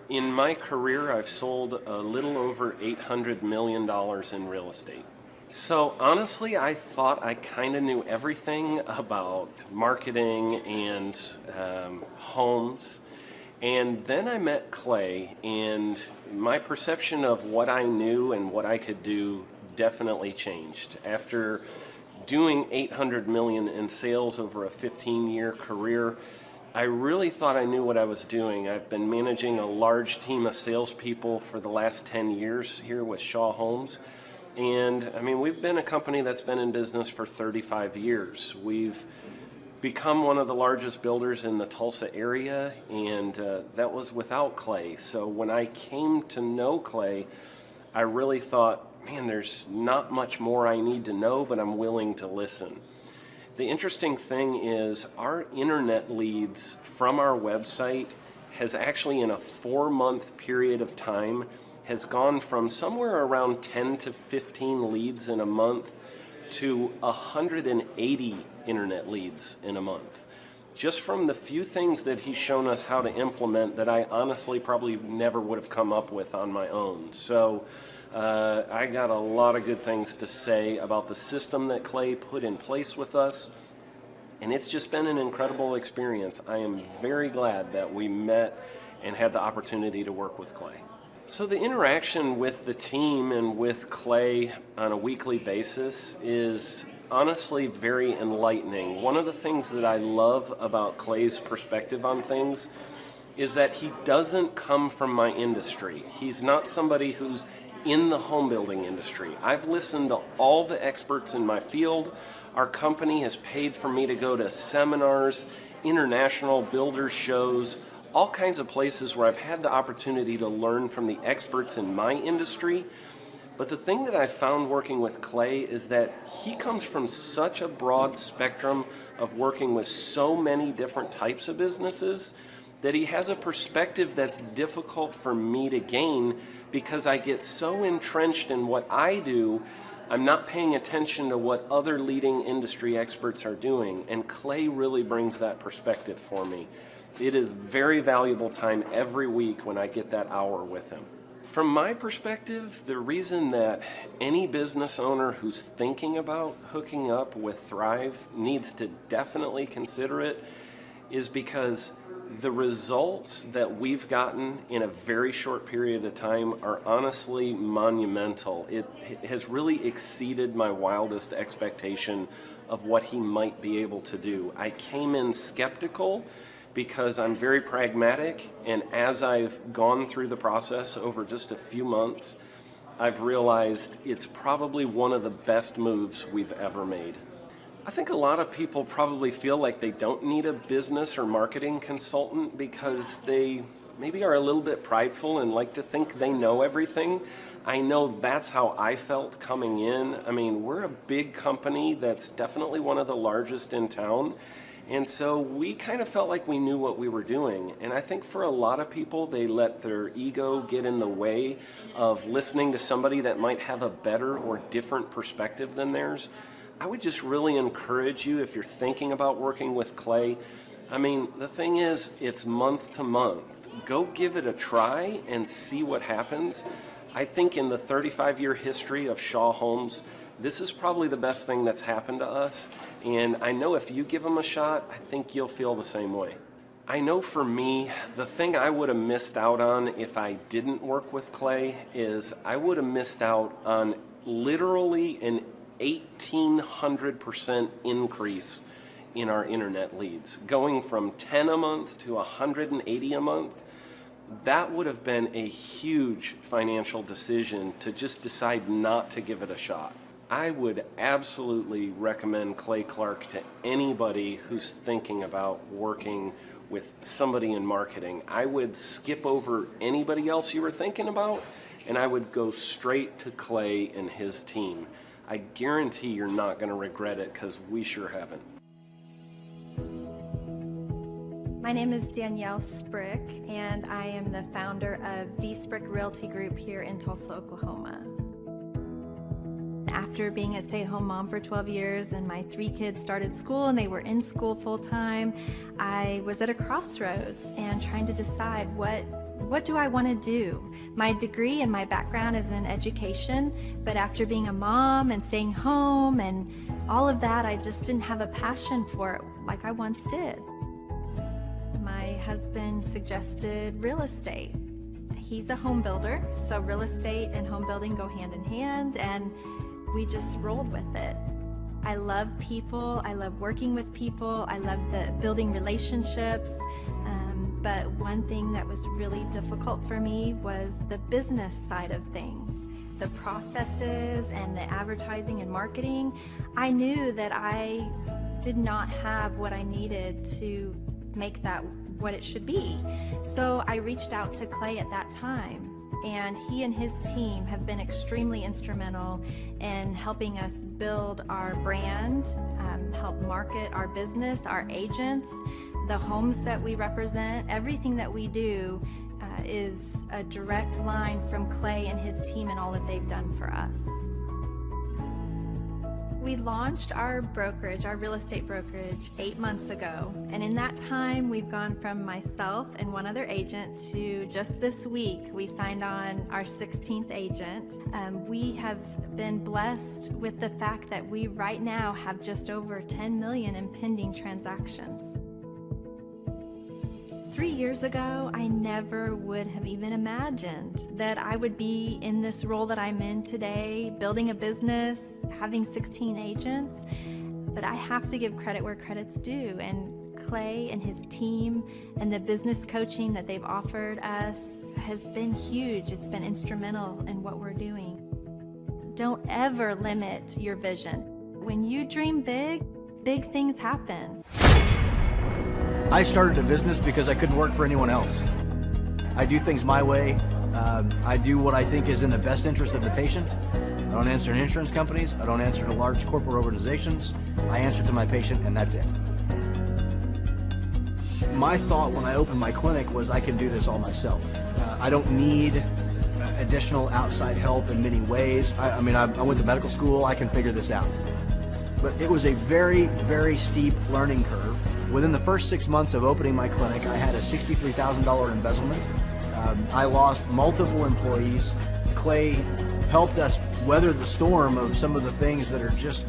In my career, I've sold a little over $800 million in real estate. So honestly, I thought I kind of knew everything about marketing and homes. And then I met Clay, and my perception of what I knew and what I could do definitely changed. After doing $800 million in sales over a 15-year career, I really thought I knew what I was doing. I've been managing a large team of salespeople for the last 10 years here with Shaw Homes. And I mean, we've been a company that's been in business for 35 years. We've become one of the largest builders in the Tulsa area, and that was without Clay. So when I came to know Clay, I really thought, man, there's not much more I need to know, but I'm willing to listen. The interesting thing is our internet leads from our website has actually, in a 4-month period of time, has gone from somewhere around 10 to 15 leads in a month to 180 internet leads in a month. Just from the few things that he's shown us how to implement that I honestly probably never would have come up with on my own. So I got a lot of good things to say about the system that Clay put in place with us, and it's just been an incredible experience. I am very glad that we met and had the opportunity to work with Clay. So the interaction with the team and with Clay on a weekly basis is honestly very enlightening. One of the things that I love about Clay's perspective on things is that he doesn't come from my industry. He's not somebody who's in the home building industry. I've listened to all the experts in my field. Our company has paid for me to go to seminars, international builder shows, all kinds of places where I've had the opportunity to learn from the experts in my industry. But the thing that I found working with Clay is that he comes from such a broad spectrum of working with so many different types of businesses that he has a perspective that's difficult for me to gain because I get so entrenched in what I do, I'm not paying attention to what other leading industry experts are doing. And Clay really brings that perspective for me. It is very valuable time every week when I get that hour with him. From my perspective, the reason that any business owner who's thinking about hooking up with Thrive needs to definitely consider it is because the results that we've gotten in a very short period of time are honestly monumental. It has really exceeded my wildest expectation of what he might be able to do. I came in skeptical because I'm very pragmatic, and as I've gone through the process over just a few months, I've realized it's probably one of the best moves we've ever made. I think a lot of people probably feel like they don't need a business or marketing consultant because they maybe are a little bit prideful and like to think they know everything. I know that's how I felt coming in. I mean, we're a big company that's definitely one of the largest in town. And so we kind of felt like we knew what we were doing. And I think for a lot of people, they let their ego get in the way of listening to somebody that might have a better or different perspective than theirs. I would just really encourage you, if you're thinking about working with Clay, I mean, the thing is, it's month to month. Go give it a try and see what happens. I think in the 35-year history of Shaw Homes, this is probably the best thing that's happened to us. And I know if you give them a shot, I think you'll feel the same way. I know for me, the thing I would have missed out on if I didn't work with Clay is I would have missed out on literally an 1,800% increase in our internet leads. Going from 10 a month to 180 a month, that would have been a huge financial decision to just decide not to give it a shot. I would absolutely recommend Clay Clark to anybody who's thinking about working with somebody in marketing. I would skip over anybody else you were thinking about, and I would go straight to Clay and his team. I guarantee you're not going to regret it because we sure haven't. My name is Danielle Sprick, and I am the founder of D Sprick Realty Group here in Tulsa, Oklahoma. After being a stay-at-home mom for 12 years and my 3 kids started school and they were in school full-time, I was at a crossroads and trying to decide what do I want to do? My degree and my background is in education, but after being a mom and staying home and all of that, I just didn't have a passion for it like I once did. My husband suggested real estate. He's a home builder, so real estate and home building go hand in hand, and we just rolled with it. I love people, I love working with people, I love the building relationships, but one thing that was really difficult for me was the business side of things. the processes and the advertising and marketing, I knew that I did not have what I needed to make that what it should be. So I reached out to Clay at that time, and he and his team have been extremely instrumental in helping us build our brand, help market our business, our agents, the homes that we represent. Everything that we do is a direct line from Clay and his team and all that they've done for us. We launched our brokerage, our real estate brokerage, 8 months ago. And in that time, we've gone from myself and one other agent to just this week, we signed on our 16th agent. We have been blessed with the fact that we right now have just over 10 million in pending transactions. 3 years ago, I never would have even imagined that I would be in this role that I'm in today, building a business, having 16 agents. But I have to give credit where credit's due. And Clay and his team and the business coaching that they've offered us has been huge. It's been instrumental in what we're doing. Don't ever limit your vision. When you dream big, big things happen. I started a business because I couldn't work for anyone else. I do things my way. I do what I think is in the best interest of the patient. I don't answer to insurance companies. I don't answer to large corporate organizations. I answer to my patient, and that's it. My thought when I opened my clinic was I can do this all myself. I don't need additional outside help in many ways. I went to medical school. I can figure this out. But it was a very, very steep learning curve. Within the first 6 months of opening my clinic, I had a $63,000 embezzlement. I lost multiple employees. Clay helped us weather the storm of some of the things that are just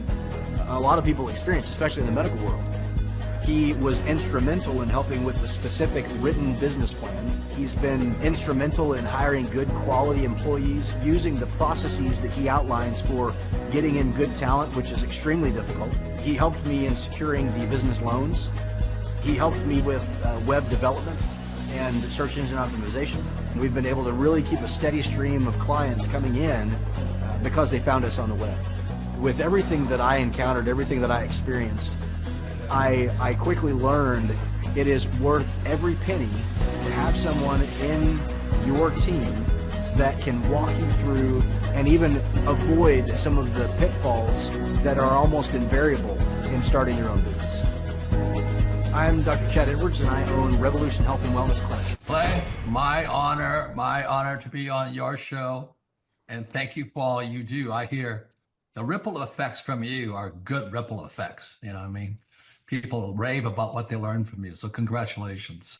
a lot of people experience, especially in the medical world. He was instrumental in helping with the specific written business plan. He's been instrumental in hiring good quality employees, using the processes that he outlines for getting in good talent, which is extremely difficult. He helped me in securing the business loans. He helped me with web development and search engine optimization. We've been able to really keep a steady stream of clients coming in because they found us on the web. With everything that I encountered, everything that I experienced, I quickly learned it is worth every penny to have someone in your team that can walk you through and even avoid some of the pitfalls that are almost invariable in starting your own business. I'm Dr. Chad Edwards, and I own Revolution Health and Wellness Clinic. Clay, my honor to be on your show, and thank you for all you do. I hear the ripple effects from you are good ripple effects. You know what I mean? People rave about what they learned from you, so congratulations.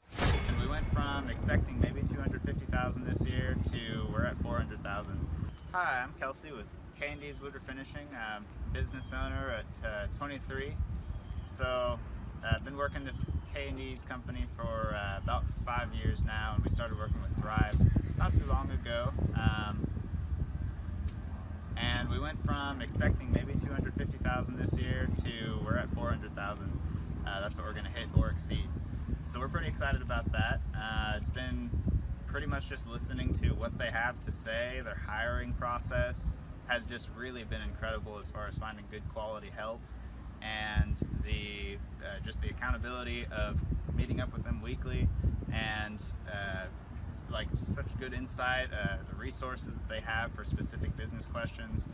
And we went from expecting maybe 250,000 this year to we're at 400,000. Hi, I'm Kelsey with K&D's Woodruff Finishing, business owner at 23. So I've been working this K&D's company for about 5 years now, and we started working with Thrive not too long ago. And we went from expecting maybe 250,000 this year to we're at 400,000. That's what we're going to hit or exceed. So we're pretty excited about that. It's been pretty much just listening to what they have to say. Their hiring process has just really been incredible as far as finding good quality help, and the just the accountability of meeting up with them weekly, and like such good insight, the resources that they have for specific business questions.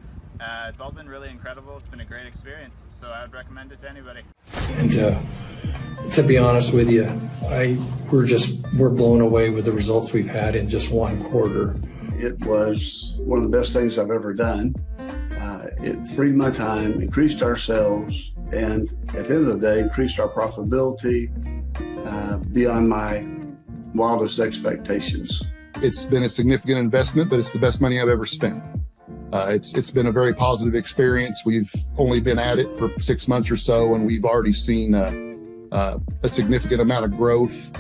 It's all been really incredible. It's been a great experience, so I would recommend it to anybody. And to be honest with you, we're blown away with the results we've had in just one quarter. It was one of the best things I've ever done. It freed my time, increased our sales, and at the end of the day, increased our profitability beyond my wildest expectations. It's been a significant investment, but it's the best money I've ever spent. It's been a very positive experience. We've only been at it for 6 months or so, and we've already seen a significant amount of growth.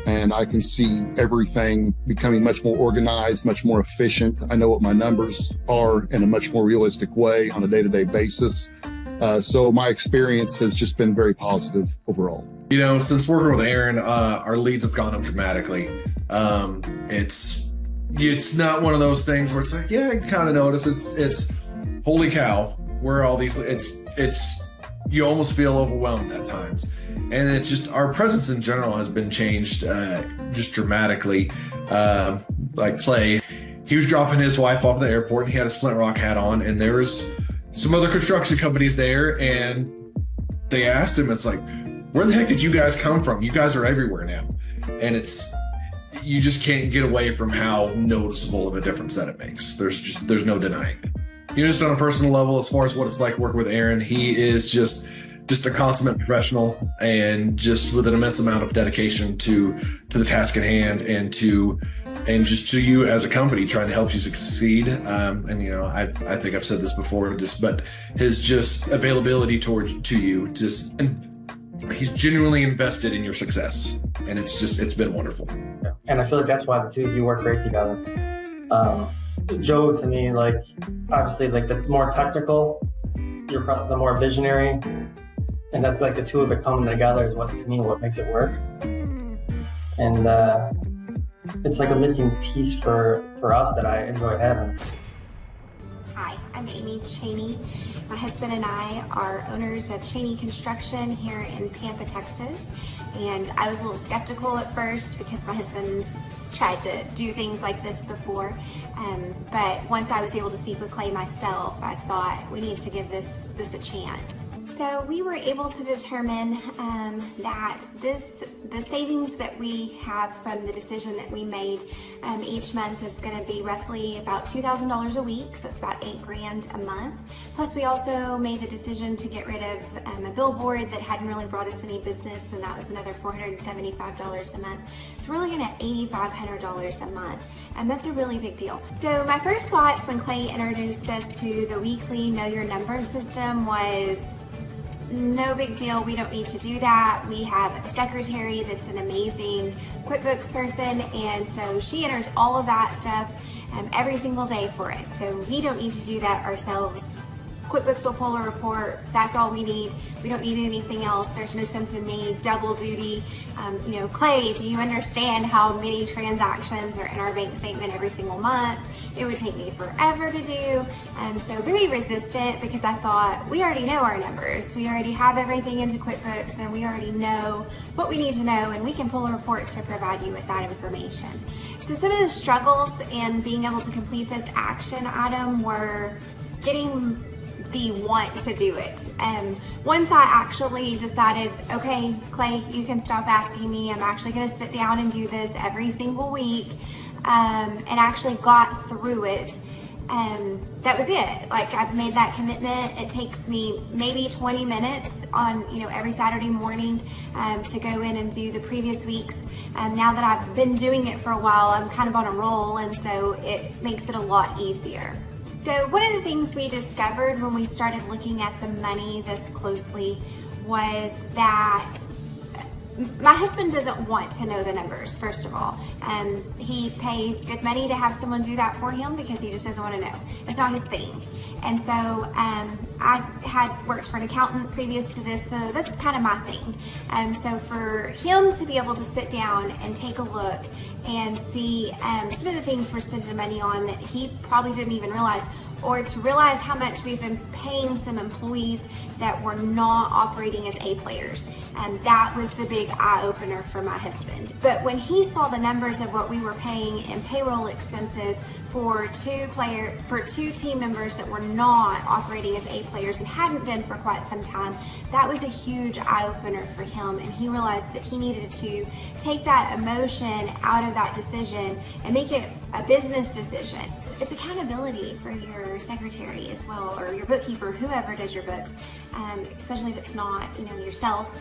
And I can see everything becoming much more organized, much more efficient. I know what my numbers are in a much more realistic way on a day-to-day basis. So my experience has just been very positive overall. You know, since working with Aaron, our leads have gone up dramatically. it's not one of those things where it's like, yeah, I kind of notice. It's holy cow, where are all these? It's you almost feel overwhelmed at times, and it's just our presence in general has been changed just dramatically. Like Clay, he was dropping his wife off at the airport, and he had his Flint Rock hat on, and there was some other construction companies there, and they asked him, it's like, where the heck did you guys come from? You guys are everywhere now. And you just can't get away from how noticeable of a difference that it makes. There's no denying it. Just on a personal level, as far as what it's like working with Aaron, he is just a consummate professional, and just with an immense amount of dedication to the task at hand, and just to you as a company, trying to help you succeed. And I think I've said this before, but his just availability to you, he's genuinely invested in your success, and it's been wonderful. And I feel like that's why the two of you work great together. Joe, to me, like, obviously, like, the more technical, you're probably the more visionary, and that's like the two of it coming together is what makes it work. And it's like a missing piece for us that I enjoy having. Hi, I'm Amy Cheney. My husband and I are owners of Cheney Construction here in Pampa, Texas. And I was a little skeptical at first because my husband's tried to do things like this before. But once I was able to speak with Clay myself, I thought we need to give this a chance. So we were able to determine that the savings that we have from the decision that we made each month is going to be roughly about $2,000 a week, so it's about $8,000 a month. Plus we also made the decision to get rid of a billboard that hadn't really brought us any business, and that was another $475 a month. So we're looking at $8,500 a month, and that's a really big deal. So my first thoughts when Clay introduced us to the weekly Know Your Number system was, no big deal, we don't need to do that. We have a secretary that's an amazing QuickBooks person, and so she enters all of that stuff every single day for us. So we don't need to do that ourselves. QuickBooks will pull a report, that's all we need. We don't need anything else. There's no sense in me double duty. Clay, do you understand how many transactions are in our bank statement every single month? It would take me forever to do. So very resistant, because I thought, we already know our numbers. We already have everything into QuickBooks, and we already know what we need to know, and we can pull a report to provide you with that information. So some of the struggles in being able to complete this action item were getting the want to do it. Once I actually decided, okay, Clay, you can stop asking me. I'm actually going to sit down and do this every single week, and actually got through it. That was it. Like, I've made that commitment. It takes me maybe 20 minutes on, every Saturday morning to go in and do the previous weeks. Now that I've been doing it for a while, I'm kind of on a roll, and so it makes it a lot easier. So one of the things we discovered when we started looking at the money this closely was that my husband doesn't want to know the numbers, first of all. He pays good money to have someone do that for him because he just doesn't want to know. It's not his thing. And so I had worked for an accountant previous to this, so that's kind of my thing. So for him to be able to sit down and take a look and see some of the things we're spending money on that he probably didn't even realize, or to realize how much we've been paying some employees that were not operating as A players. And that was the big eye-opener for my husband. But when he saw the numbers of what we were paying in payroll expenses for two team members that were not operating as A players and hadn't been for quite some time, that was a huge eye-opener for him, and he realized that he needed to take that emotion out of that decision and make it a business decision. It's accountability for your secretary as well, or your bookkeeper, whoever does your books, especially if it's not yourself,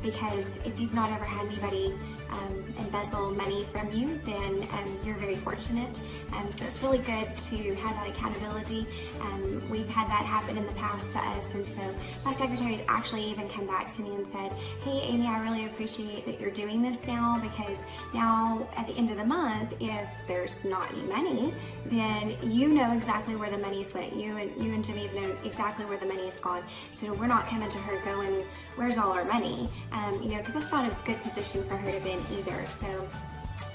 because if you've not ever had anybody embezzle money from you, then you're very fortunate. So it's really good to have that accountability. We've had that happen in the past to us, and so my secretary has actually even come back to me and said, hey Amy, I really appreciate that you're doing this now, because now at the end of the month, if there's not any money, then you know exactly where the money's went. You and Jimmy know exactly where the money has gone. So we're not coming to her going, where's all our money? Because that's not a good position for her to be in either. So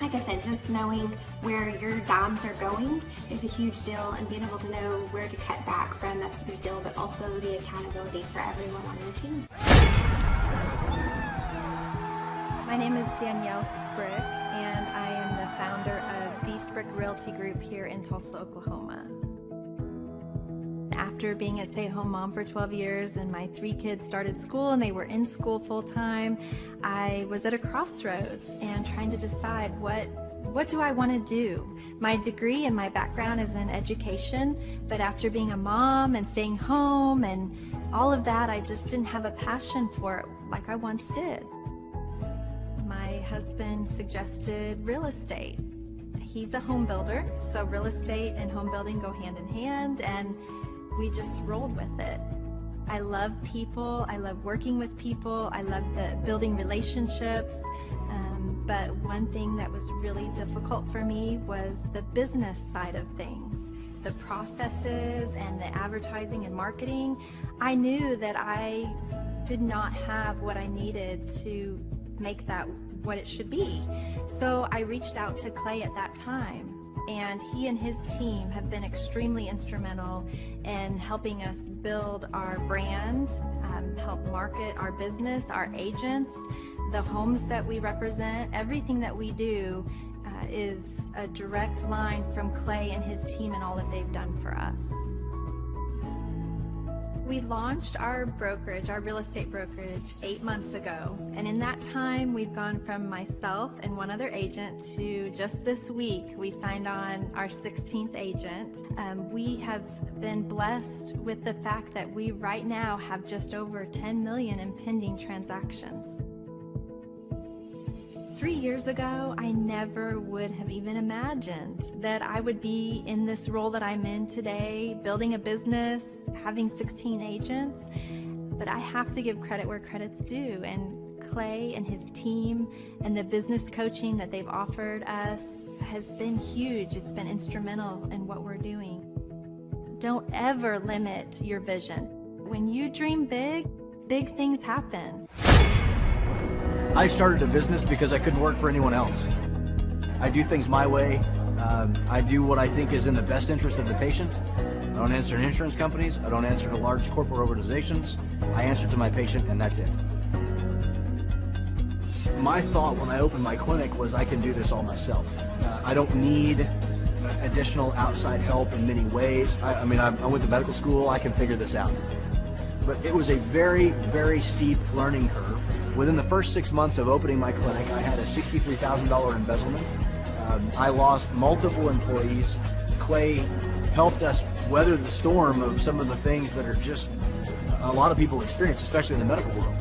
like I said, just knowing where your dimes are going is a huge deal, and being able to know where to cut back from, that's a big deal, but also the accountability for everyone on your team. My name is Danielle Sprick, and I am the founder of D Sprick Realty Group here in Tulsa, Oklahoma. After being a stay-at-home mom for 12 years and my 3 kids started school and they were in school full-time, I was at a crossroads and trying to decide what do I want to do? My degree and my background is in education, but after being a mom and staying home and all of that, I just didn't have a passion for it like I once did. My husband suggested real estate. He's a home builder, so real estate and home building go hand in hand, and we just rolled with it. I love people, I love working with people, I love building relationships, but one thing that was really difficult for me was the business side of things. The processes and the advertising and marketing. I knew that I did not have what I needed to make that what it should be. So I reached out to Clay at that time, and he and his team have been extremely instrumental in helping us build our brand, help market our business, our agents, the homes that we represent. Everything that we do is a direct line from Clay and his team and all that they've done for us. We launched our brokerage, our real estate brokerage, 8 months ago. And in that time, we've gone from myself and one other agent to just this week, we signed on our 16th agent. We have been blessed with the fact that we right now have just over 10 million in pending transactions. 3 years ago, I never would have even imagined that I would be in this role that I'm in today, building a business, having 16 agents. But I have to give credit where credit's due. And Clay and his team and the business coaching that they've offered us has been huge. It's been instrumental in what we're doing. Don't ever limit your vision. When you dream big, big things happen. I started a business because I couldn't work for anyone else. I do things my way. I do what I think is in the best interest of the patient. I don't answer to insurance companies. I don't answer to large corporate organizations. I answer to my patient, and that's it. My thought when I opened my clinic was I can do this all myself. I don't need additional outside help in many ways. I went to medical school. I can figure this out. But it was a very, very steep learning curve. Within the first 6 months of opening my clinic, I had a $63,000 embezzlement. I lost multiple employees. Clay helped us weather the storm of some of the things that are just a lot of people experience, especially in the medical world.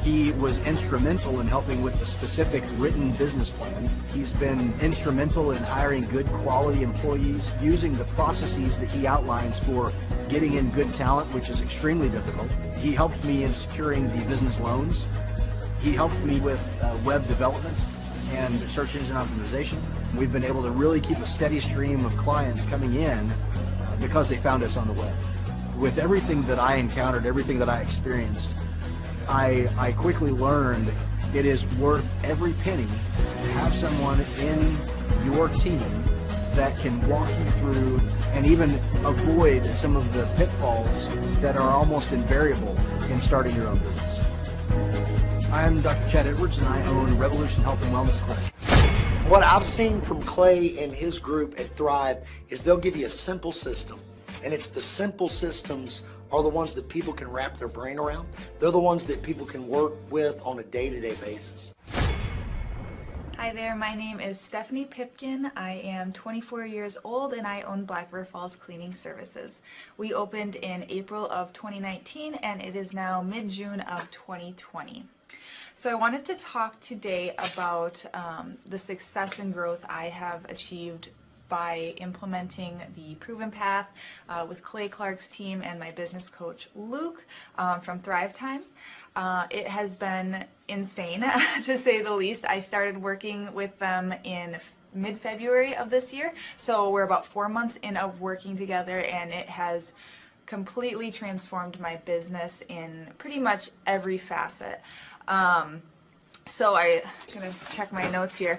He was instrumental in helping with the specific written business plan. He's been instrumental in hiring good quality employees, using the processes that he outlines for getting in good talent, which is extremely difficult. He helped me in securing the business loans. He helped me with web development and search engine optimization. We've been able to really keep a steady stream of clients coming in because they found us on the web. With everything that I encountered, everything that I experienced, I quickly learned it is worth every penny to have someone in your team that can walk you through and even avoid some of the pitfalls that are almost invariable in starting your own business. I'm Dr. Chad Edwards, and I own Revolution Health and Wellness Clinic. What I've seen from Clay and his group at Thrive is they'll give you a simple system, and it's the simple systems are the ones that people can wrap their brain around. They're the ones that people can work with on a day-to-day basis. Hi there, my name is Stephanie Pipkin. I am 24 years old and I own Black River Falls Cleaning Services. We opened in April of 2019 and it is now mid-June of 2020. So I wanted to talk today about the success and growth I have achieved by implementing the Proven Path with Clay Clark's team and my business coach Luke from Thrivetime. It has been insane to say the least. I started working with them in mid-February of this year, so we're about 4 months in of working together, and it has completely transformed my business in pretty much every facet. So I'm gonna check my notes here.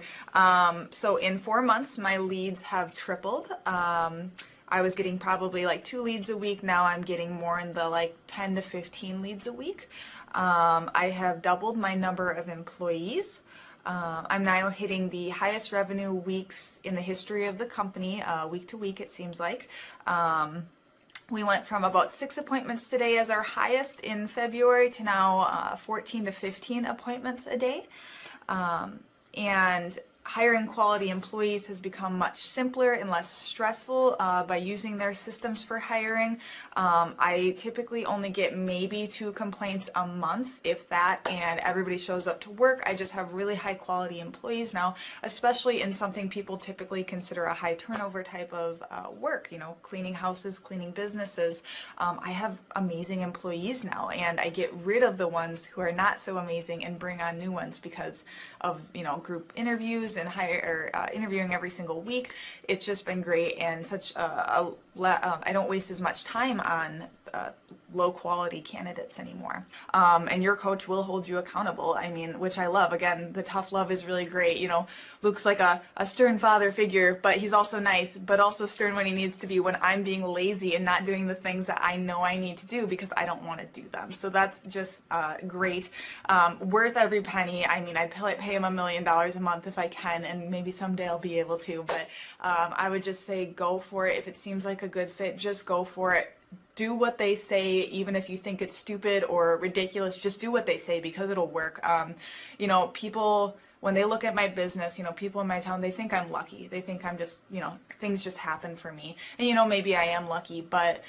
So in 4 months, my leads have tripled. I was getting probably like 2 leads a week. Now I'm getting more in the like 10 to 15 leads a week. I have doubled my number of employees. I'm now hitting the highest revenue weeks in the history of the company, week to week, it seems like. We went from about 6 appointments today as our highest in February to now 14 to 15 appointments a day. And hiring quality employees has become much simpler and less stressful by using their systems for hiring. I typically only get maybe 2 complaints a month, if that, and everybody shows up to work. I just have really high quality employees now, especially in something people typically consider a high turnover type of work, you know, cleaning houses, cleaning businesses. I have amazing employees now, and I get rid of the ones who are not so amazing and bring on new ones because of, you know, group interviews and interviewing every single week. It's just been great, and such I don't waste as much time on low quality candidates anymore. And your coach will hold you accountable. I mean, which I love. Again, the tough love is really great. You know, Luke's like a stern father figure, but he's also nice, but also stern when he needs to be, when I'm being lazy and not doing the things that I know I need to do because I don't want to do them. So that's just great. Worth every penny. I mean, I'd pay him $1 million a month if I can, and maybe someday I'll be able to, but I would just say go for it. If it seems like a good fit, just go for it. Do what they say, even if you think it's stupid or ridiculous. Just do what they say because it'll work. You know, people, when they look at my business, you know, people in my town, they think I'm lucky. They think I'm just, you know, things just happen for me. And, you know, maybe I am lucky, but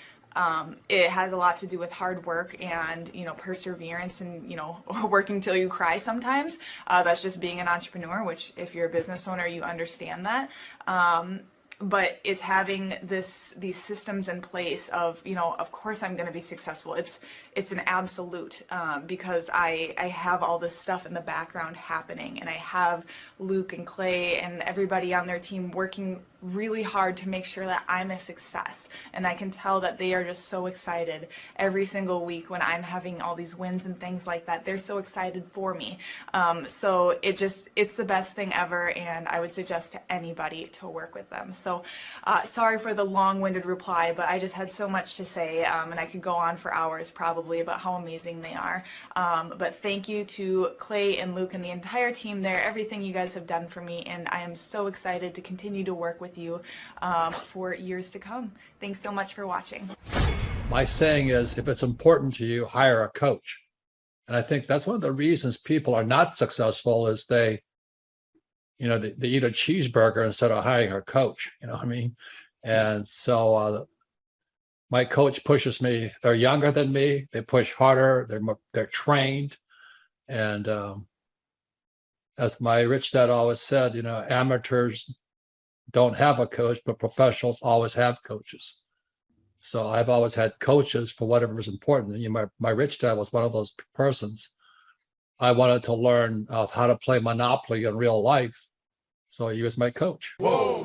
it has a lot to do with hard work and, you know, perseverance and, you know, working till you cry sometimes. That's just being an entrepreneur, which if you're a business owner, you understand that. But it's having these systems in place of, you know, of course I'm going to be successful. It's an absolute because I have all this stuff in the background happening, and I have Luke and Clay and everybody on their team working really hard to make sure that I'm a success. And I can tell that they are just so excited every single week when I'm having all these wins and things like that. They're so excited for me. So it's the best thing ever, and I would suggest to anybody to work with them. So sorry for the long-winded reply, but I just had so much to say, and I could go on for hours probably about how amazing they are. But thank you to Clay and Luke and the entire team there, everything you guys have done for me, and I am so excited to continue to work with you for years to come. Thanks so much for watching. My saying is, if it's important to you, hire a coach. And I think that's one of the reasons people are not successful is they eat a cheeseburger instead of hiring a coach, you know what I mean? And so my coach pushes me. They're younger than me. They push harder. They're trained. And as my rich dad always said, you know, amateurs don't have a coach, but professionals always have coaches. So I've always had coaches for whatever is important. You know, my rich dad was one of those persons. I wanted to learn how to play Monopoly in real life. So he was my coach. Whoa.